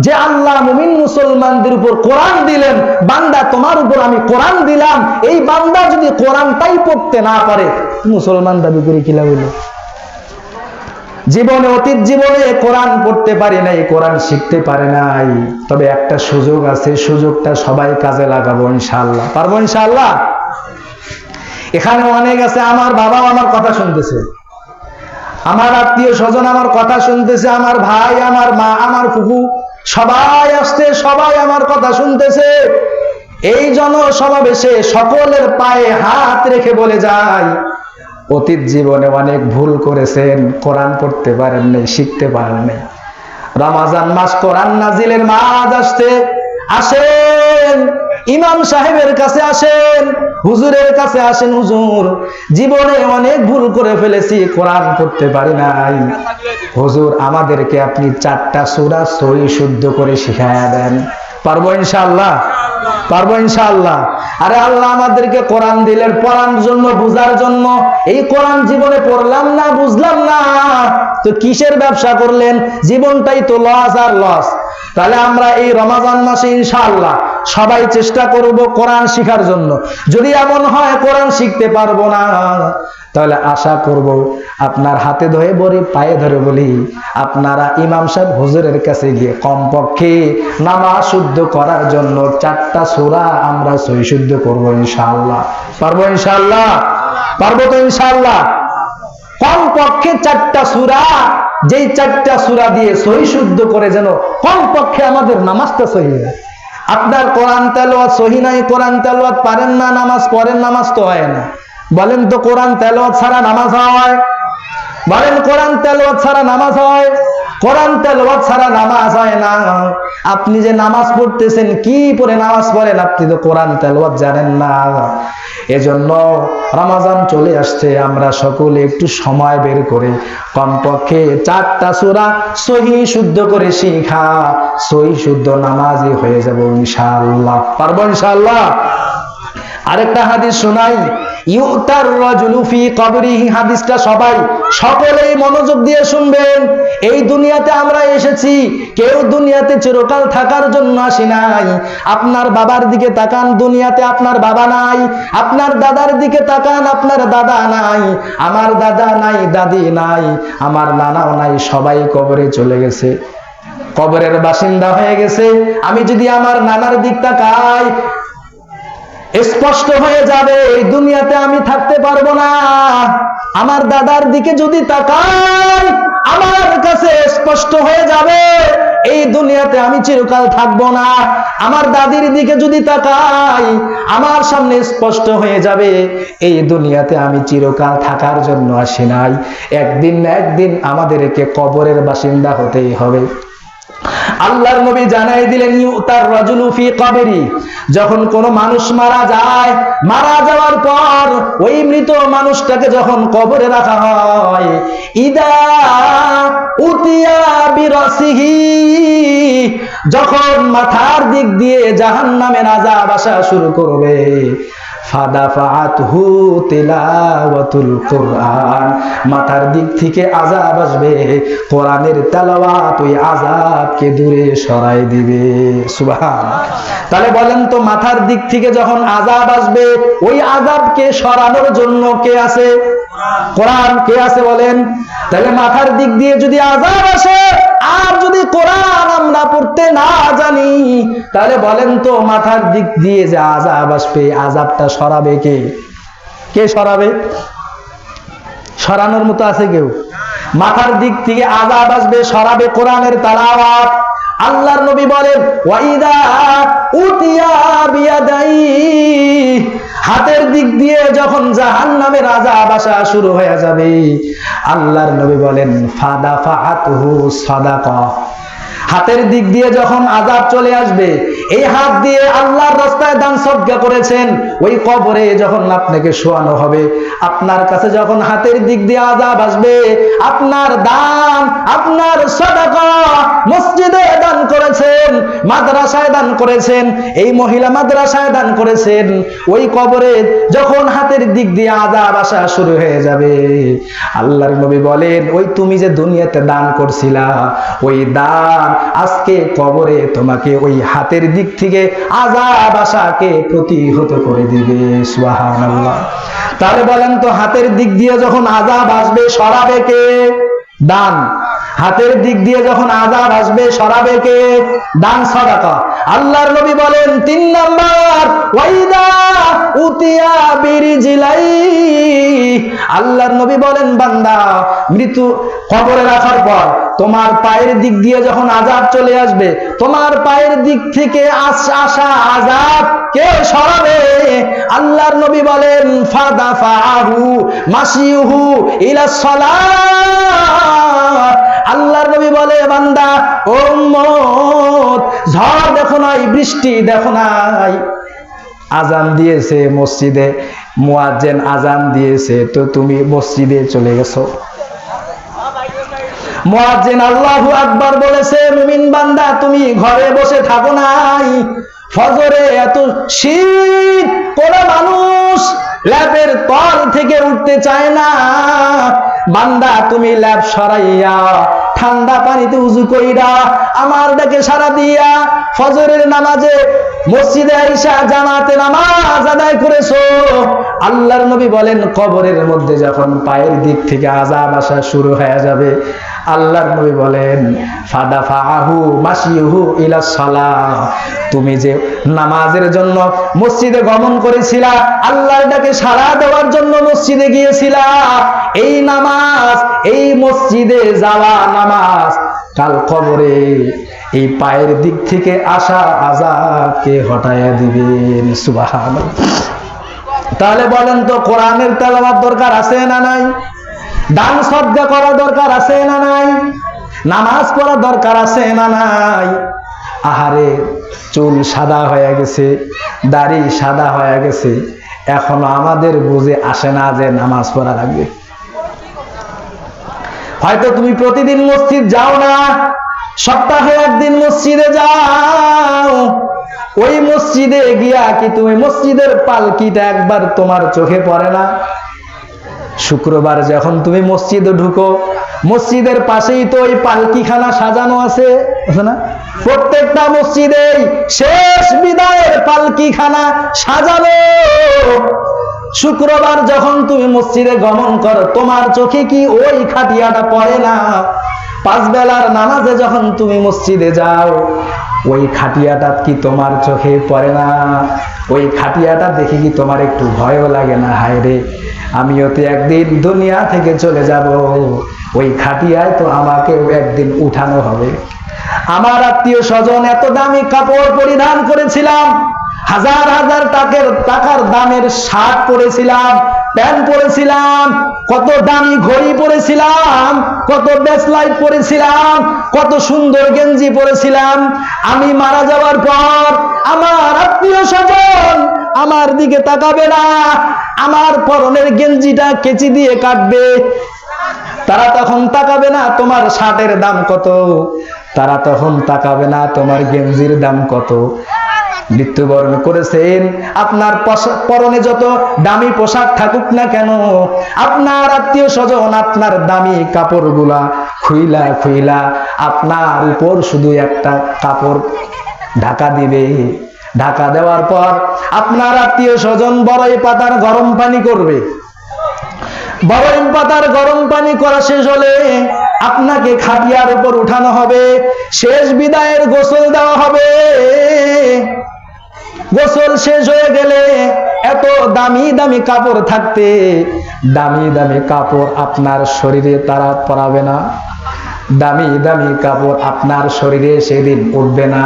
যে আল্লাহ মুমিন মুসলমানদের উপর কোরআন দিলেন, বান্দা তোমার উপর আমি কোরআন দিলাম, এই বান্দা যদি কোরআনটাই পড়তে না পারে, মুসলমান দাবি করে কি লাভ হলো? জীবনে, অতীত জীবনে কোরআন পড়তে পারে নাই, কোরআন শিখতে পারে নাই, তবে একটা সুযোগ আছে, সুযোগটা সবাই কাজে লাগাবো ইনশাআল্লাহ। পারবো ইনশাআল্লাহ? এখানে অনেক আছে, আমার বাবা আমার কথা শুনতেছে, আমার আত্মীয় স্বজন আমার কথা শুনতেছে, আমার ভাই, আমার মা, আমার ফুফু সবাই আসছে, সবাই আমার কথা শুনতেছে। এই জনসমাবেশে সকলের পায়ে হাত রেখে বলে যায়, অতীত জীবনে অনেক ভুল করেছেন, কোরআন পড়তে পারেন নাই, শিখতে পারেন নাই। রমজান মাস, কোরআন নাজিলের মাস আসছে, আসেন ইমাম সাহেবের কাছে আসেন, হুজুরের কাছে আসেন, হুজুর জীবনে অনেক ভুল করে ফেলেছি, কোরআন পড়তে পারি নাই, হুজুর আমাদেরকে আপনি 4টা সূরা সহি শুদ্ধ করে শিখায়া দেন। পারবো ইনশাআল্লাহ? পারবো ইনশাআল্লাহ? আরে আল্লাহ আমাদেরকে কোরআন দিলেন পড়ার জন্য, বুঝার জন্য। এই কোরআন জীবনে পড়লাম না, বুঝলাম না, তো কিসের ব্যবসা করলেন? জীবনটাই তো লস আর লস। তাহলে আমরা এই রমজান মাসে ইনশাআল্লাহ সবাই চেষ্টা করব কোরআন শিখার জন্য। যদি এমন হয় কোরআন শিখতে পারবো না, তাহলে আশা করব আপনার হাতে ধরে বলি, পায়ে ধরে বলি, আপনারা ইমাম সাহেব হুজুরের কাছে গিয়ে কমপক্ষে নামাজ শুদ্ধ করার জন্য 4টা সূরা আমরা সহি শুদ্ধ করবো ইনশাআল্লাহ। পারবো ইনশাআল্লাহ? পারবো তো ইনশাআল্লাহ? কমপক্ষে 4টা সূরা, যেই 4টা সূরা দিয়ে সহি শুদ্ধ করে যেন কমপক্ষে আমাদের নামাজটা সহি হয়। আপনার কোরআন তেলাওয়াত সহি নাই, কোরআন তেলাওয়াত পারেন না, নামাজ পড়েন, নামাজ তো হয় না। বলেন তো কোরআন তেলাওয়াত ছাড়া নামাজ হয়? বলেন কোরআন তেলাওয়াত ছাড়া নামাজ হয়? কোরআন তেলাওয়াত ছাড়া নামাজ হয় না। আপনি যে নামাজ পড়তেছেন, কি পড়ে নামাজ পড়েন? আপনি তো কোরআন তেলাওয়াত জানেন না। এজন্য রমজান চলে আসছে, আমরা সকলে একটু সময় বের করে কমপক্ষে 4টা সূরা সহি শুদ্ধ করে শিখা, সহি শুদ্ধ নামাজি হয়ে যাব ইনশাআল্লাহ। পারবো ইনশাআল্লাহ? আরেকটা হাদিস শোনাই, ইউতার রাজুলু ফি কবরিহি। হাদিসটা সবাই সকলেই মনোযোগ দিয়ে শুনবেন। এই দুনিয়াতে আমরা এসেছি, কেউ দুনিয়াতে চিরকাল থাকার জন্য আসি নাই। আপনার বাবার দিকে তাকান, দুনিয়াতে আপনার বাবা নাই। আপনার দাদার দিকে তাকান, আপনার দাদা নাই। আমার দাদা নাই, দাদি নাই, আমার নানাও নাই, সবাই কবরে চলে গেছে, কবরের বাসিন্দা হয়ে গেছে। আমি যদি আমার নানার দিক তাকাই, স্পষ্ট হয়ে যাবে এই দুনিয়াতে আমি থাকতে পারবো না। আমার দাদার দিকে যদি তাকাই, আমার কাছে স্পষ্ট হয়ে যাবে এই দুনিয়াতে আমি চিরকাল থাকবো না। আমার দাদির দিকে যদি তাকাই, আমার সামনে স্পষ্ট হয়ে যাবে এই দুনিয়াতে আমি চিরকাল থাকার জন্য আসি নাই। একদিন না একদিন আমাদেরকে কবরের বাসিন্দা হতেই হবে। আল্লাহর নবী জানাই দিলেন, ইউতার রাজুলু ফি কবরি। যখন কোন মানুষ মারা যায়, মারা যাওয়ার পর ওই মৃত মানুষটাকে যখন কবরে রাখা হয়, ইদা উতিয়া বিরাসিহি, যখন মাথার দিক দিয়ে জাহান্নামের আযাব আসা শুরু করবে, ফাদাফাআতহু তিলাওয়াতুল কুরআন, মাথার দিক থেকে আযাব আসবে, কোরআনের তেলাওয়াত ওই আযাবকে দূরে সরাই দিবে। সুবহানাল্লাহ। তাহলে বলেন তো, মাথার দিক থেকে যখন আযাব আসবে, ওই আযাবকে সরানোর জন্য কে আছে? কোরআন। কে আছে বলেন? তাহলে মাথার দিক দিয়ে যদি আযাব আসে, আর যদি কোরআন আমরা পড়তে না জানি, তাহলে বলেন তো মাথার দিক দিয়ে যে আযাব আসবে, আযাবটা সরাবে কে? কে সরাবে? সরানোর মতো আছে কেউ? মাথার দিক থেকে আযাব আসবে, সরাবে কোরআনের তেলাওয়াত। আল্লাহর নবী বলেন, ওয়াইদা উতিয়া বিয়াদাই, হাতের দিক দিয়ে যখন জাহান্নামের আযাব আসা শুরু হয়ে যাবে, আল্লাহর নবী বলেন, ফাদাফাআতহু সাদাকা, হাতের দিক দিয়ে যখন আযাব চলে আসবে, এই হাত দিয়ে আল্লাহর রাস্তায় দান সদকা করেছেন, ওই কবরে যখন আপনাকে শোয়ানো হবে, আপনার কাছে যখন হাতের দিক দিয়ে আযাব আসবে, আপনার দান, আপনার সাদাকা, মসজিদে দান করেছেন, মাদ্রাসায় দান করেছেন, এই মহিলা মাদ্রাসায় দান করেছেন, ওই কবরে যখন হাতের দিক দিয়ে আযাব আসা শুরু হয়ে যাবে, আল্লাহর নবী বলেন, ওই তুমি যে দুনিয়াতে দান করছিলা, ওই দান আজকে কবরে তোমাকে ওই হাতের দিক থেকে আযাব আসাকে প্রতিহত করে দিবে। সুবহানাল্লাহ। তাহলে বলেন তো, হাতের দিক দিয়ে যখন আযাব আসবে, সরাবে কে? দান। হাতের দিক দিয়ে যখন আযাব আসবে, সরাবে কে? দান, সাদাকা। আল্লাহর নবী বলেন 3 নাম্বার, ওয়াইদা উতিয়া বিরিজিলাই, আল্লাহর নবী বলেন, বান্দা মৃত্যু কবরে রাখার পর তোমার পায়ের দিক দিয়ে যখন আযাব চলে আসবে, তোমার পায়ের দিক থেকে আসা আযাব কে সরাবে? আল্লাহর নবী বলেন, ফাদাফাহু মাসিহু ইলাস সালাহ। আল্লাহর নবী বলে, বান্দা ও উম্মত, ঝড় দেখো নাই, বৃষ্টি দেখো নাই, আজান দিয়েছে মসজিদে, মুয়াজ্জিন আজান দিয়েছে, তো তুমি মসজিদে চলে গেছো। মুয়াজ্জিন আল্লাহু আকবার বলেছে, মুমিন বান্দা তুমি ঘরে বসে থাকো নাই। ফজরে এত শীত, কোন মানুষ ল্যাপের তল থেকে উঠতে চায় না। বান্দা তুমি ল্যাপ সরাইয়া ঠান্ডা পানিতে উযু কইরা আমার ডাকে সাড়া দিয়া ফজরের নামাজে মসজিদে আইসা জামাতে নামাজ আদায় করেছো। আল্লাহর নবী বলেন, কবরের মধ্যে যখন পায়ের দিক থেকে আযাব আসা শুরু হয়ে যাবে, আল্লাহর নবী বলেন, ফাদাফাহু মাসিহু ইলা সালাহ। তুমি যে নামাজের জন্য মসজিদে গমন করেছিলা, আল্লাহর ডাকে সাড়া দেওয়ার জন্য মসজিদে গিয়েছিলা, এই নামাজ, এই মসজিদে যাওয়া নামাজ কাল কবরে এই পায়ের দিক থেকে আসা আযাবকে হটাইয়া দিবেন। সুবহানাল্লাহ। তাহলে বলেন তো, কোরআনের তেলাওয়াত দরকার আছে না নাই? দান সদকা করা দরকার আছে না নাই? নামাজ পড়া দরকার আছে না নাই? আহারে, চুল সাদা হয়ে গেছে, দাড়ি সাদা হয়ে গেছে, এখনো আমাদের বুঝে আসে না যে নামাজ পড়া লাগবে। হয়তো তুমি প্রতিদিন মসজিদ যাও না, সপ্তাহে একদিন মসজিদে যাও। ওই মসজিদে গিয়া কি তুমি মসজিদের পালকিটা একবার তোমার চোখে পড়ে না? শুক্রবার যখন তুমি মসজিদে ঢুকো, মসজিদের পাশেই তো ওই পালকিখানা সাজানো আছে না? প্রত্যেকটা মসজিদেই শেষ বিদায়ের পালকিখানা সাজানো। শুক্রবার যখন তুমি মসজিদে গমন করো, তোমার চোখে কি ওই খাটিয়াটা পড়ে না? পাঁচ বেলার নামাজে যখন তুমি মসজিদে যাও, ওই খাটিয়াটা কি তোমার চোখে পড়ে না? ওই খাটিয়াটা দেখে কি তোমার একটু ভয়ও লাগে না? হায় রে, আমিও তো একদিন দুনিয়া থেকে চলে যাব, ওই খাটিয়ায় তো আমাকেও একদিন উঠানো হবে। আমার আত্মীয় স্বজন এত দামি কাপড় পরিধান করেছিলাম, হাজার হাজার টাকার দামের শার্ট পরেছিলাম, প্যান্ট পরেছিলাম, কত দামি ঘড়ি পরেছিলাম, কত ব্রেসলাইট পরেছিলাম, কত সুন্দর গেঞ্জি পরেছিলাম। আমি মারা যাওয়ার পর আমার আত্মীয় স্বজন আমার দিকে তাকাবে না, আমার পরনের গেঞ্জিটা কেচি দিয়ে কাটবে। তারা তখন তাকাবে না তোমার শার্টের দাম কত, তারা তখন তাকাবে না তোমার গেঞ্জির দাম কত। মৃত্যুবরণ করেছেন, আপনার পরনে যত দামি পোশাক থাকুক না কেন, আপনার আত্মীয় স্বজন আপনার দামি কাপড়গুলা খুইলা খুইলা আপনার উপর শুধু একটা কাপড় ঢাকা দিবে। ঢাকা দেওয়ার পর আপনার আত্মীয় স্বজন বড়ই পাতার গরম পানি করবে। বরং পাতার গরম পানি করা শেষ হলে আপনাকে খাটিয়ার উপর উঠানো হবে, শেষ বিদায়ের গোসল দেওয়া হবে। গোসল শেষ হয়ে গেলে এত দামি দামি কাপড় থাকতে, দামি দামি কাপড় আপনার শরীরে তারা পরাবে না, দামি দামি কাপড় আপনার শরীরে সেদিন উঠবে না।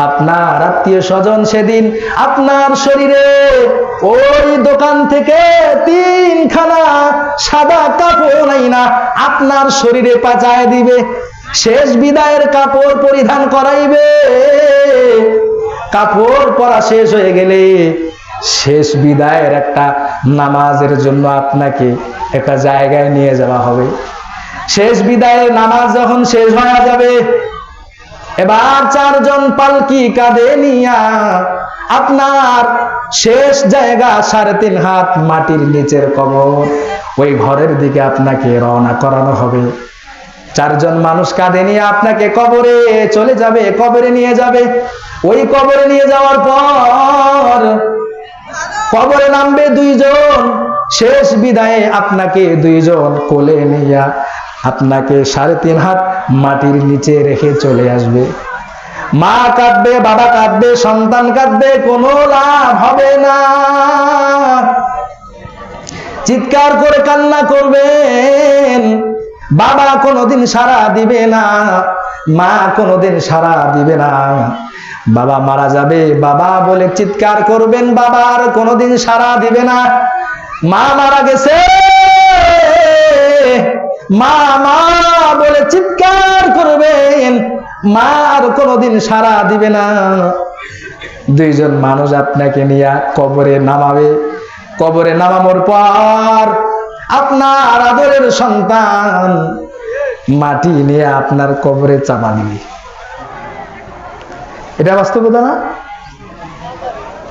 আপনার আত্মীয় স্বজন সেদিন আপনার শরীরে ওই দোকান থেকে 3খানা সাদা কাপড় নাই না আপনার শরীরে পাচায় দিবে, শেষ বিদায়ের কাপড় পরিধান করাইবে। কাপড় পরা শেষ হয়ে গেলে শেষ বিদায়ের একটা নামাজের জন্য আপনাকে একটা জায়গায় নিয়ে যাওয়া হবে। শেষ বিদায়ের নামাজ যখন শেষ হয়ে যাবে, এবার 4জন পালকি কাঁধে নিয়া আপনার শেষ জায়গা 3.5 হাত মাটির নিচের কবর, ওই ঘরের দিকে আপনাকে রওনা করানো হবে। 4জন মানুষ কাঁধে নিয়ে আপনাকে কবরে চলে যাবে, কবরে নিয়ে যাবে। ওই কবরে নিয়ে যাওয়ার পর কবরে নামবে 2জন, শেষ বিদায়ে আপনাকে 2জন কোলে নিয়ে আপনাকে 3.5 হাত মাটির নিচে রেখে চলে আসবে। মা কাঁদবে, বাবা কাঁদবে, সন্তান কাঁদবে, কোনো লাভ হবে না। চিৎকার করে কান্না করবেন। বাবা কোনোদিন সাড়া দিবে না, মা কোনোদিন সাড়া দিবে না। বাবা মারা যাবে, বাবা বলে চিৎকার করবেন, বাবা আর কোনোদিন সাড়া দিবে না। মা মারা গেছে, মা মা বলে চিৎকার করবেন, মা আর কোনোদিন সাড়া দিবে না। দুইজন মানুষ আপনাকে নিয়ে কবরে নামাবে। কবরে নামানোর পর আপনার আদরের সন্তান মাটি নিয়ে আপনার কবরে চাপা দিবে। এটা বাস্তবতা না?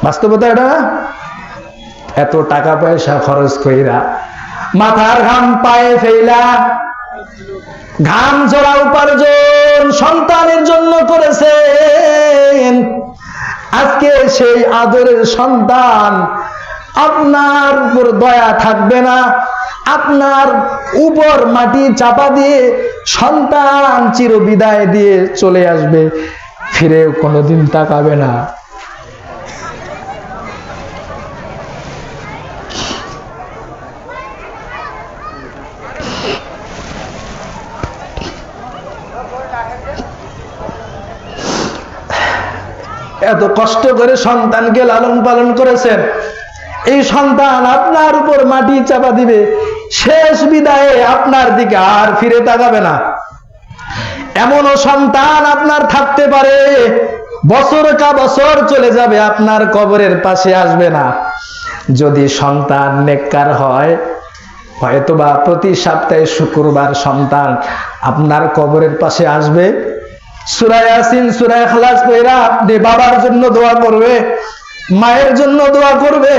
বাস্তবতা এটা না? এত টাকা পয়সা খরচ কইরা, মাথার ঘাম পায়ে ফেলা, ঘাম ঝরা উপার্জন সন্তানের জন্য করেছেন। আজকে সেই আদরের সন্তান আপনার উপর দয়া থাকবে না, আপনার উপর মাটি চাপা দিয়ে সন্তান চিরবিদায় দিয়ে চলে আসবে, ফিরেও কোনোদিন তাকাবে না। এত কষ্ট করে সন্তানকে লালন পালন করেছেন, এই সন্তান আপনার উপর মাটি চাপা দিবে, শেষ বিদায়ে আপনার দিকে আর ফিরে তাকাবে না। এমনও সন্তান আপনার থাকতে পারে, বছর কা বছর চলে যাবে, আপনার কবরের পাশে আসবে না। যদি সন্তান নেককার হয়, হয়তোবা প্রতি সপ্তাহে শুক্রবার সন্তান আপনার কবরের পাশে আসবে, সূরা ইয়াসিন সূরা ইখলাস পড়া আপনি বাবার জন্য দোয়া করবে, মায়ের জন্য দোয়া করবে।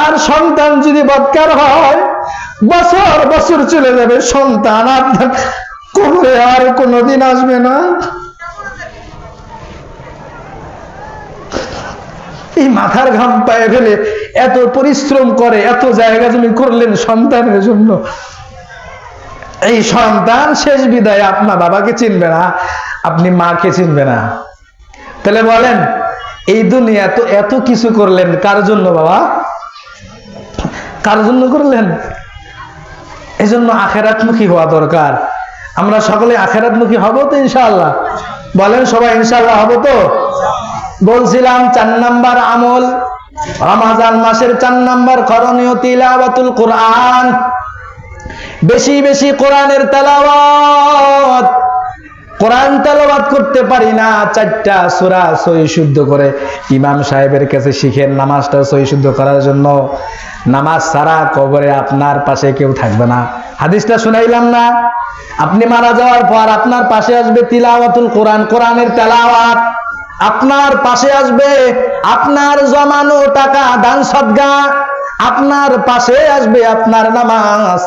আর সন্তান যদি বদকার হয়, বছর বছর চলে যাবে, সন্তান আপনার কবরে আর কোনোদিন আসবে না। এই মাথার ঘাম পায়ে ফেলে এত পরিশ্রম করে, এত জায়গা জমি করলেন সন্তানের জন্য, এই সন্তান শেষ বিদায় আপনার বাবাকে চিনবে না, আপনি মাকে চিনবে না। তাহলে বলেন, এই দুনিয়া তো এত কিছু করলেন কার জন্য বাবা? কার জন্য করলেন? এই জন্য আখেরাতমুখী হওয়া দরকার। আমরা সকলে আখেরাতমুখী হব তো ইনশাআল্লাহ? বলেন সবাই ইনশাআল্লাহ হব তো? বলছিলাম 4 নাম্বার আমল, রমজান মাসের 4 নাম্বার করণীয় তিলাওয়াতুল কোরআন। বেশি বেশি কোরআনের তেলাওয়াত। কোরআন তেলাওয়াত করতে পারি না, 4টা সূরা সহি শুদ্ধ করে ইমাম সাহেবের কাছে শিখেন নামাজটা সহি শুদ্ধ করার জন্য। নামাজ ছাড়া কবরে আপনার পাশে কেউ থাকবে না। হাদিসটা শুনাইলাম না? আপনি মারা যাওয়ার পর আপনার পাশে আসবে তিলাওয়াতুল কোরআন, কোরআনের তেলাওয়াত আপনার পাশে আসবে। আপনার জমানো টাকা দান সদকা আপনার পাশে আসবে, আপনার নামাজ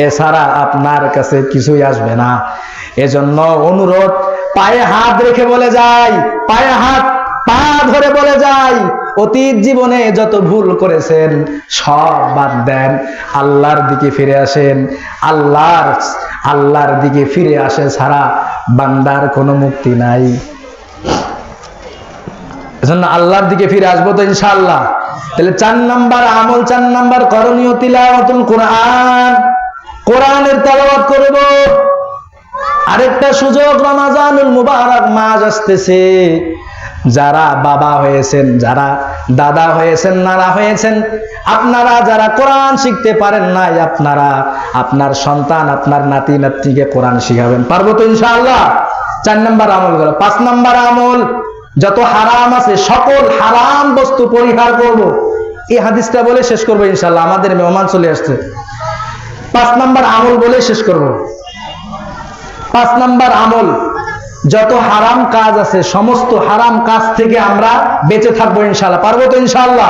এছাড়া আপনার কাছে কিছুই আসবে না। এজন্য অনুরোধ, পায়ে হাত রেখে বলে যাই, পায়ে হাত পা ধরে বলে যাই, অতীত জীবনে যত ভুল করেছেন সব বাদ দেন, আল্লাহর দিকে ফিরে আসেন। আল্লাহর দিকে ফিরে আসে ছাড়া বান্দার কোনো মুক্তি নাই। এজন্য আল্লাহর দিকে ফিরে আসবো তো ইনশাআল্লাহ। তাহলে 4 নাম্বার আমল, 4 নাম্বার করণীয় তিলাওয়াতুল কোরআন, কোরআনের তেলাওয়াত করব। আরেকটা সুযোগ, রমজানুল মুবারক মাস আসতেছে। যারা বাবা হয়েছেন, যারা দাদা হয়েছেন, নানা হয়েছেন, আপনারা যারা কোরআন শিখতে পারেন নাই, আপনারা আপনার সন্তান, আপনার নাতি নাতনিকে কোরআন শিখাবেন। পারবো তো ইনশাআল্লাহ? 4 নাম্বার আমল গেল। 5 নাম্বার আমল, যত হারাম আছে সকল হারাম বস্তু পরিহার করব। এই হাদিসটা বলে শেষ করবো ইনশাআল্লাহ, আমাদের মেহমান চলে আসছে। 5 নাম্বার আমল বলে শেষ করব। 5 নাম্বার আমল, যত হারাম কাজ আছে সমস্ত হারাম কাজ থেকে আমরা বেঁচে থাকবো ইনশাআল্লাহ। পারবো তো ইনশাআল্লাহ?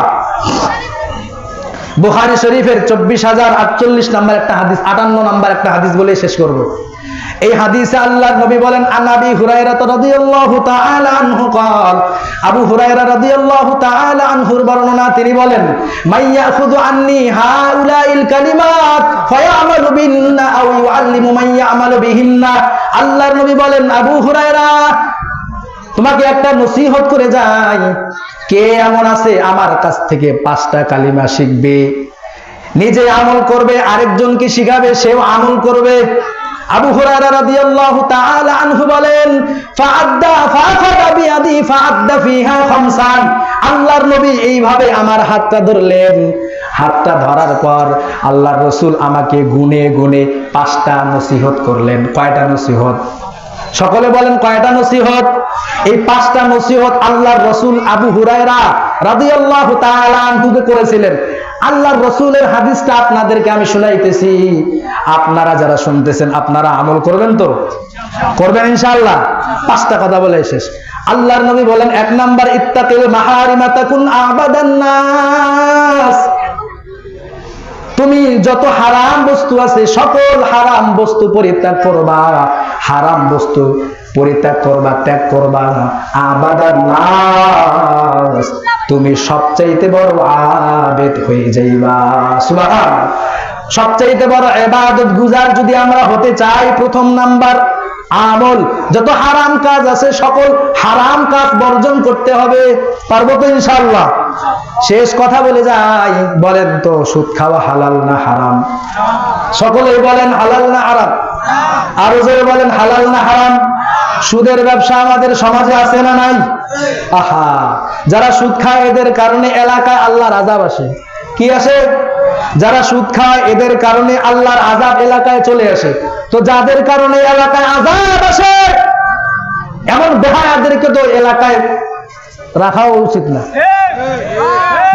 বুখারী শরীফের 24048 নাম্বার একটা হাদিস, 58 নাম্বার একটা হাদিস বলে শেষ করব। এই হাদিসে আল্লাহর নবী বলেন, আনাবি হুরায়রা রাদিয়াল্লাহু তাআলা আনহু قال, আবু হুরায়রা রাদিয়াল্লাহু তাআলা আনহুর বর্ণনা, তিনি বলেন, মাইয়াখুযু আন্নি হাউলাইল কালিমাত ফায়ামালু বিহিন্না আও ইউআল্লিমু মান ইয়ামালু বিহিন্না। আল্লাহর নবী বলেন, আবু হুরায়রা, তোমাকে একটা নসিহত করে যাই, কে এমন আছে আমার কাছ থেকে 5টা কালিমা শিখবে, নিজে আমল করবে, আরেকজনকে শিখাবে, সেও আমল করবে। আবু হুরায়রা রাদিয়াল্লাহু তাআলা আনহু বলেন, ফাআখযা বিয়াদি ফাআদ্দা ফিহা খামসান। আল্লাহর নবী এইভাবে আমার হাতটা ধরলেন, হাতটা ধরার পর আল্লাহর রাসূল আমাকে গুনে গুনে 5টা নসিহত করলেন। কয়টা নসিহত? সকলে বলেন কয়টা নসিহত? এই 5টা নসিহত আল্লাহর রাসূল আবু হুরায়রা রাদিয়াল্লাহু তাআলা আনহুকে করেছিলেন। আল্লাহর রাসূলের হাদিসটা আপনাদেরকে আমি শুনাইতেছি, আপনারা যারা শুনতেছেন আপনারা আমল করবেন তো? করবেন ইনশাআল্লাহ। 5টা কথা বলে শেষ। আল্লাহর নবী বলেন, 1 নাম্বার, ইত্তাকিল মাহারিমা তাকুন আবাদান নাস। তুমি যত হারাম বস্তু আছে সকল হারাম বস্তু পরিত্যাগ করবা, হারাম বস্তু পরিত্যাগ করবা, ত্যাগ করবা। আবাদান নাস, তুমি সবচাইতে বড় আবেদ হয়ে যাইবা। সুবহানাল্লাহ। সবচাইতে বড় ইবাদত গুজার যদি আমরা হতে চাই, 1 নাম্বার আমল, যত হারাম কাজ আছে সকল হারাম কাজ বর্জন করতে হবে। পারবো তো ইনশাআল্লাহ? শেষ কথা বলে যাই, বলেন তো সুদ খাওয়া হালাল না হারাম? সকলেই বলেন হালাল না হারাম? আরো জোরে বলেন হালাল না হারাম? সুদের ব্যবসা আমাদের সমাজে আছে না নাই? আহা, যারা সুদ খায় এদের কারণে এলাকায় আল্লাহর আযাব আসে। কি আসে? যারা সুদ খায় এদের কারণে আল্লাহর আযাব এলাকায় চলে আসে। তো যাদের কারণে এলাকায় আযাব আসে এমন বেহায়াদেরকে তো এলাকায় রাখাও উচিত না।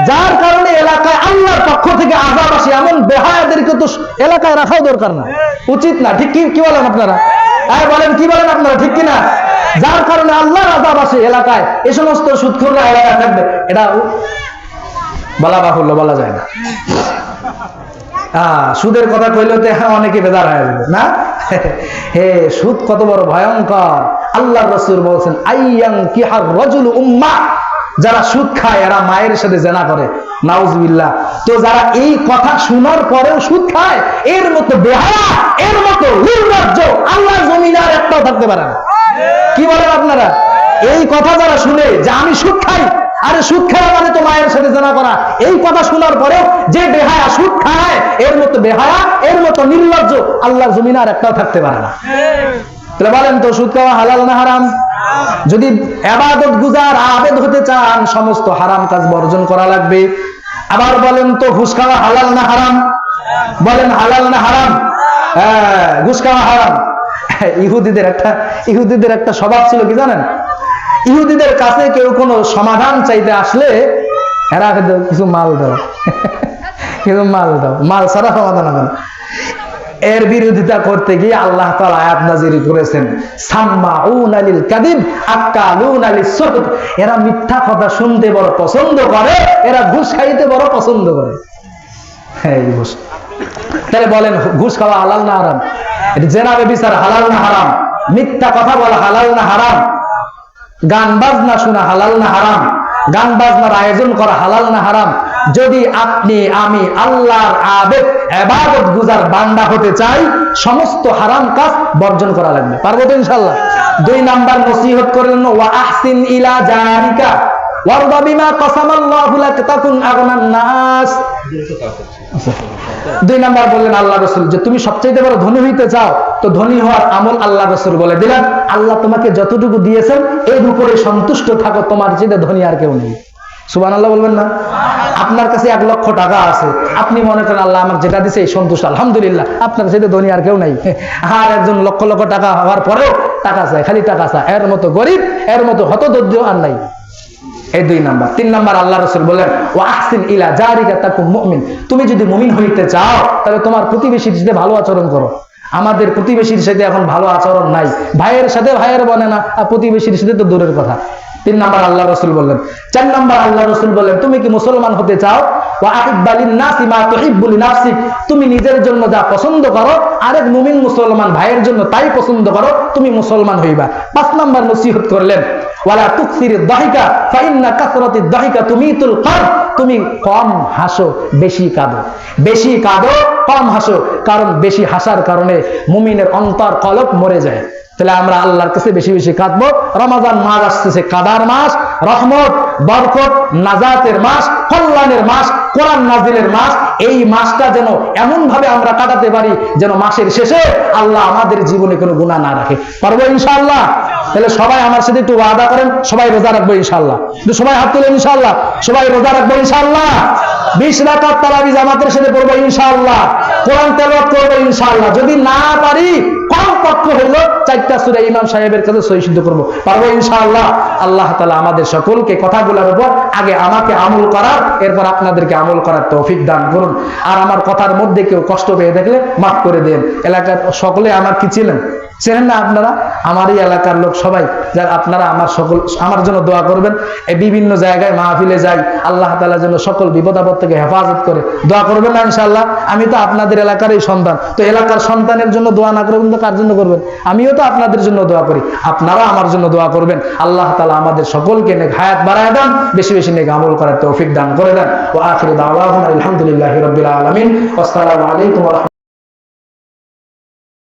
যার কারণে এলাকায় আল্লাহর পক্ষ থেকে আযাব আসে এমন বেহায়াদেরকে তো এলাকায় রাখাও দরকার না, উচিত না। ঠিক কি বলেন আপনারা? বলেন, কি বলেন আপনারা? ঠিক কিনা? যার কারণে আল্লাহর আযাব আসে এলাকায়, এই সমস্ত সুদখোররা এলাকায় থাকবে, এটা বলা বাহুল্য, বলা যায় না। সুদের কথা কইলে তো অনেকে বেজার হয়ে যাবে না? হে, সুদ কত বড় ভয়ঙ্কর। আল্লাহর রাসূল বলেছেন, আইয়ান কিহার রাজুল উম্মাহ, যারা সুদ খায় এরা মায়ের সাথে জিনা করে। নাউজুবিল্লাহ। তো যারা এই কথা শোনার পরেও সুদ খায়, এর মতো বেহায়া, এর মতো নির্লজ্জ আল্লাহর জমিনে আর একটাও থাকতে পারে না। কি বলেন আপনারা? এই কথা যারা শুনে যে আমি সুদ খাই, আরে সুদ খাওয়া মানে তো মায়ের সাথে জিনা করা, এই কথা শোনার পরেও যে বেহায়া সুদ খায়, এর মতো বেহায়া, এর মতো নির্লজ্জ আল্লাহর জমিনে আর একটাও থাকতে পারে না। তাহলে বলেন তো সুদ খাওয়া হালাল না হারাম? যদি ইবাদত গুজার আবেদ হতে চান, সমস্ত হারাম কাজ বর্জন করা লাগবে। আবার বলেন তো ঘুষ খাওয়া হালাল না হারাম? বলেন হালাল না হারাম? ঘুষ খাওয়া হারাম। ইহুদিদের একটা স্বভাব ছিল কি জানেন? ইহুদিদের কাছে কেউ কোনো সমাধান চাইতে আসলে এরা কিছু মাল দাও, কিছু মাল দাও, মাল ছাড়া সমাধান হবে না। এর বিরোধিতা করতে গিয়ে আল্লাহ তাআলা আয়াত নাযিল করেছেন, সাম্মাউনা লিল কাযিব আকালুনা লিস-সুহত। এরা মিথ্যা কথা শুনতে বড় পছন্দ করে, এরা ঘুষ খাইতে বড় পছন্দ করে। এই ঘুষ। তাহলে বলেন ঘুষ খাওয়া হালাল না হারাম? এটা জেনা ব্যভিচার হালাল না হারাম? মিথ্যা কথা বলা হালাল না হারাম? গান বাজনা শোনা হালাল না হারাম? গান বাজনার আয়োজন করা হালাল না হারাম? যদি আপনি আমি আল্লাহর আবেদ ইবাদত গুজার বান্দা হতে চাই, সমস্ত হারাম কাজ বর্জন করা লাগবে। পারবো তো ইনশাআল্লাহ? 2 নাম্বার নসিহত করলেন, ওয়া আহসিন ইলা জারিকা ওয়ারদা বিমা কাসামাল্লাহু লাক তাকুন আগনান নাস। 2 নাম্বার বললেন আল্লাহ রাসূল যে তুমি সবচেয়ে বড় ধনী হইতে চাও, তো ধনী হওয়ার আমল আল্লাহ রাসূল বলে দিলেন, আল্লাহ তোমাকে যতটুকু দিয়েছেন এর উপরে সন্তুষ্ট থাকো, তোমার চেয়ে ধনী আর কেউ নেই। সুবহানাল্লাহ বলবেন না? আপনার কাছে 1 লক্ষ টাকা আছে, আপনি মনে করেন আল্লাহ আমাকে যেটা দিয়েছে এই সন্তুষ্ট, আলহামদুলিল্লাহ, আপনার চেয়ে ধনী আর কেউ নাই। আর একজন লক্ষ লক্ষ টাকা হওয়ার পরেও টাকা চায়, খালি টাকা চায়, এর মতো গরিব, এর মতো হতদরিদ্র আর নাই। এই 2 নাম্বার। 3 নাম্বার আল্লাহ রাসূল বলেন, ওয়া আহসিন ইলা জারিকা তাকুন মুমিন। তুমি যদি মুমিন হইতে চাও তাহলে তোমার প্রতিবেশীর সাথে ভালো আচরণ করো। আমাদের প্রতিবেশীর সাথে এখন ভালো আচরণ নাই, ভাইয়ের সাথে ভাইয়ের বনে না, আর প্রতিবেশীর সাথে তো দূরের কথা। 3 নাম্বার আল্লাহ রাসূল বললেন। 4 নাম্বার আল্লাহ রাসূল বললেন, তুমি কি মুসলমান হতে চাও, ওয়া আহিব্বা লিন-নাসি মা তুহিব্বু লিনাফসিক, তুমি নিজের জন্য যা পছন্দ করো আরেক মুমিন মুসলমান ভাইয়ের জন্য তাই পছন্দ করো, তুমি মুসলমান হইবা। 5 নাম্বার নসিহত করলেন, ওয়ালা তুকসিরিদ দাহিকা ফাইন্না কাসরাতিদ দাহিকা তুমিতুল কলব, তুমি কম হাসো বেশি কাঁদো, বেশি কাঁদো কম হাসো, কারণ বেশি হাসার কারণে মুমিনের অন্তর কলব মরে যায়। তাহলে আমরা আল্লাহর কাছে বেশি বেশি কাঁদবো। রমাদান মাস আসতেছে, কাদার মাস, রহমত, বরকত, নাজাতের মাস, কল্যাণের মাস, কোরআন নাজিলের মাস। এই মাসটা যেন এমন ভাবে আমরা কাটাতে পারি যেন মাসের শেষে আল্লাহ আমাদের জীবনে কোনো গুনাহ না রাখে। পারবো ইনশাআল্লাহ? তাহলে সবাই আমার সাথে একটু ওয়াদা করেন, সবাই রোজা রাখবো ইনশাআল্লাহ। সবাই হাত তুলে ইনশাআল্লাহ, সবাই রোজা রাখবো ইনশাআল্লাহ। 20 রাকাত তারাবি জামাতের সাথে পড়বো ইনশাআল্লাহ, কোরআন তেলাওয়াত করবো ইনশাআল্লাহ। যদি না পারি কম পক্ষ হইলো 4টা সূরা ইমাম সাহেবের কাছে সহি সিদ্ধ করবো, পারবো ইনশাআল্লাহ। আল্লাহ তাআলা আমাদের সকলকে কথাগুলোর উপর আগে আমাকে আমল করার, এরপর আপনাদেরকে আমল করার তৌফিক দান করুন। আর আমার কথার মধ্যে কেউ কষ্ট পেয়ে দেখলে মাফ করে দেন। এলাকার সকলে আমার কি ছিলেন, চেনেন না আপনারা? আমারই এলাকার লোক সবাই, যার আপনারা আমার জন্য দোয়া করবেন। এই বিভিন্ন জায়গায় মাহফিলে যাই, আল্লাহ তাআলা যেন সকল বিপদ আপদ থেকে হেফাজত করে, দোয়া করবেন না ইনশাআল্লাহ? আমি তো আপনাদের এলাকারই সন্তান, তো এলাকার সন্তানের জন্য দোয়া না করবেন তো কার জন্য করবেন? আমিও তো আপনাদের জন্য দোয়া করি, আপনারা আমার জন্য দোয়া করবেন। আল্লাহ তাআলা আমাদের সকলকে নেক হায়াত বাড়ায় দেন, বেশি বেশি নেক আমল করার তৌফিক দান করে দেন। ওয়া আখিরু দাওয়াহুম আলহামদুলিল্লাহি রাব্বিল আলামিন। আসসালামু আলাইকুম ওয়া রাহমাতুল্লাহ।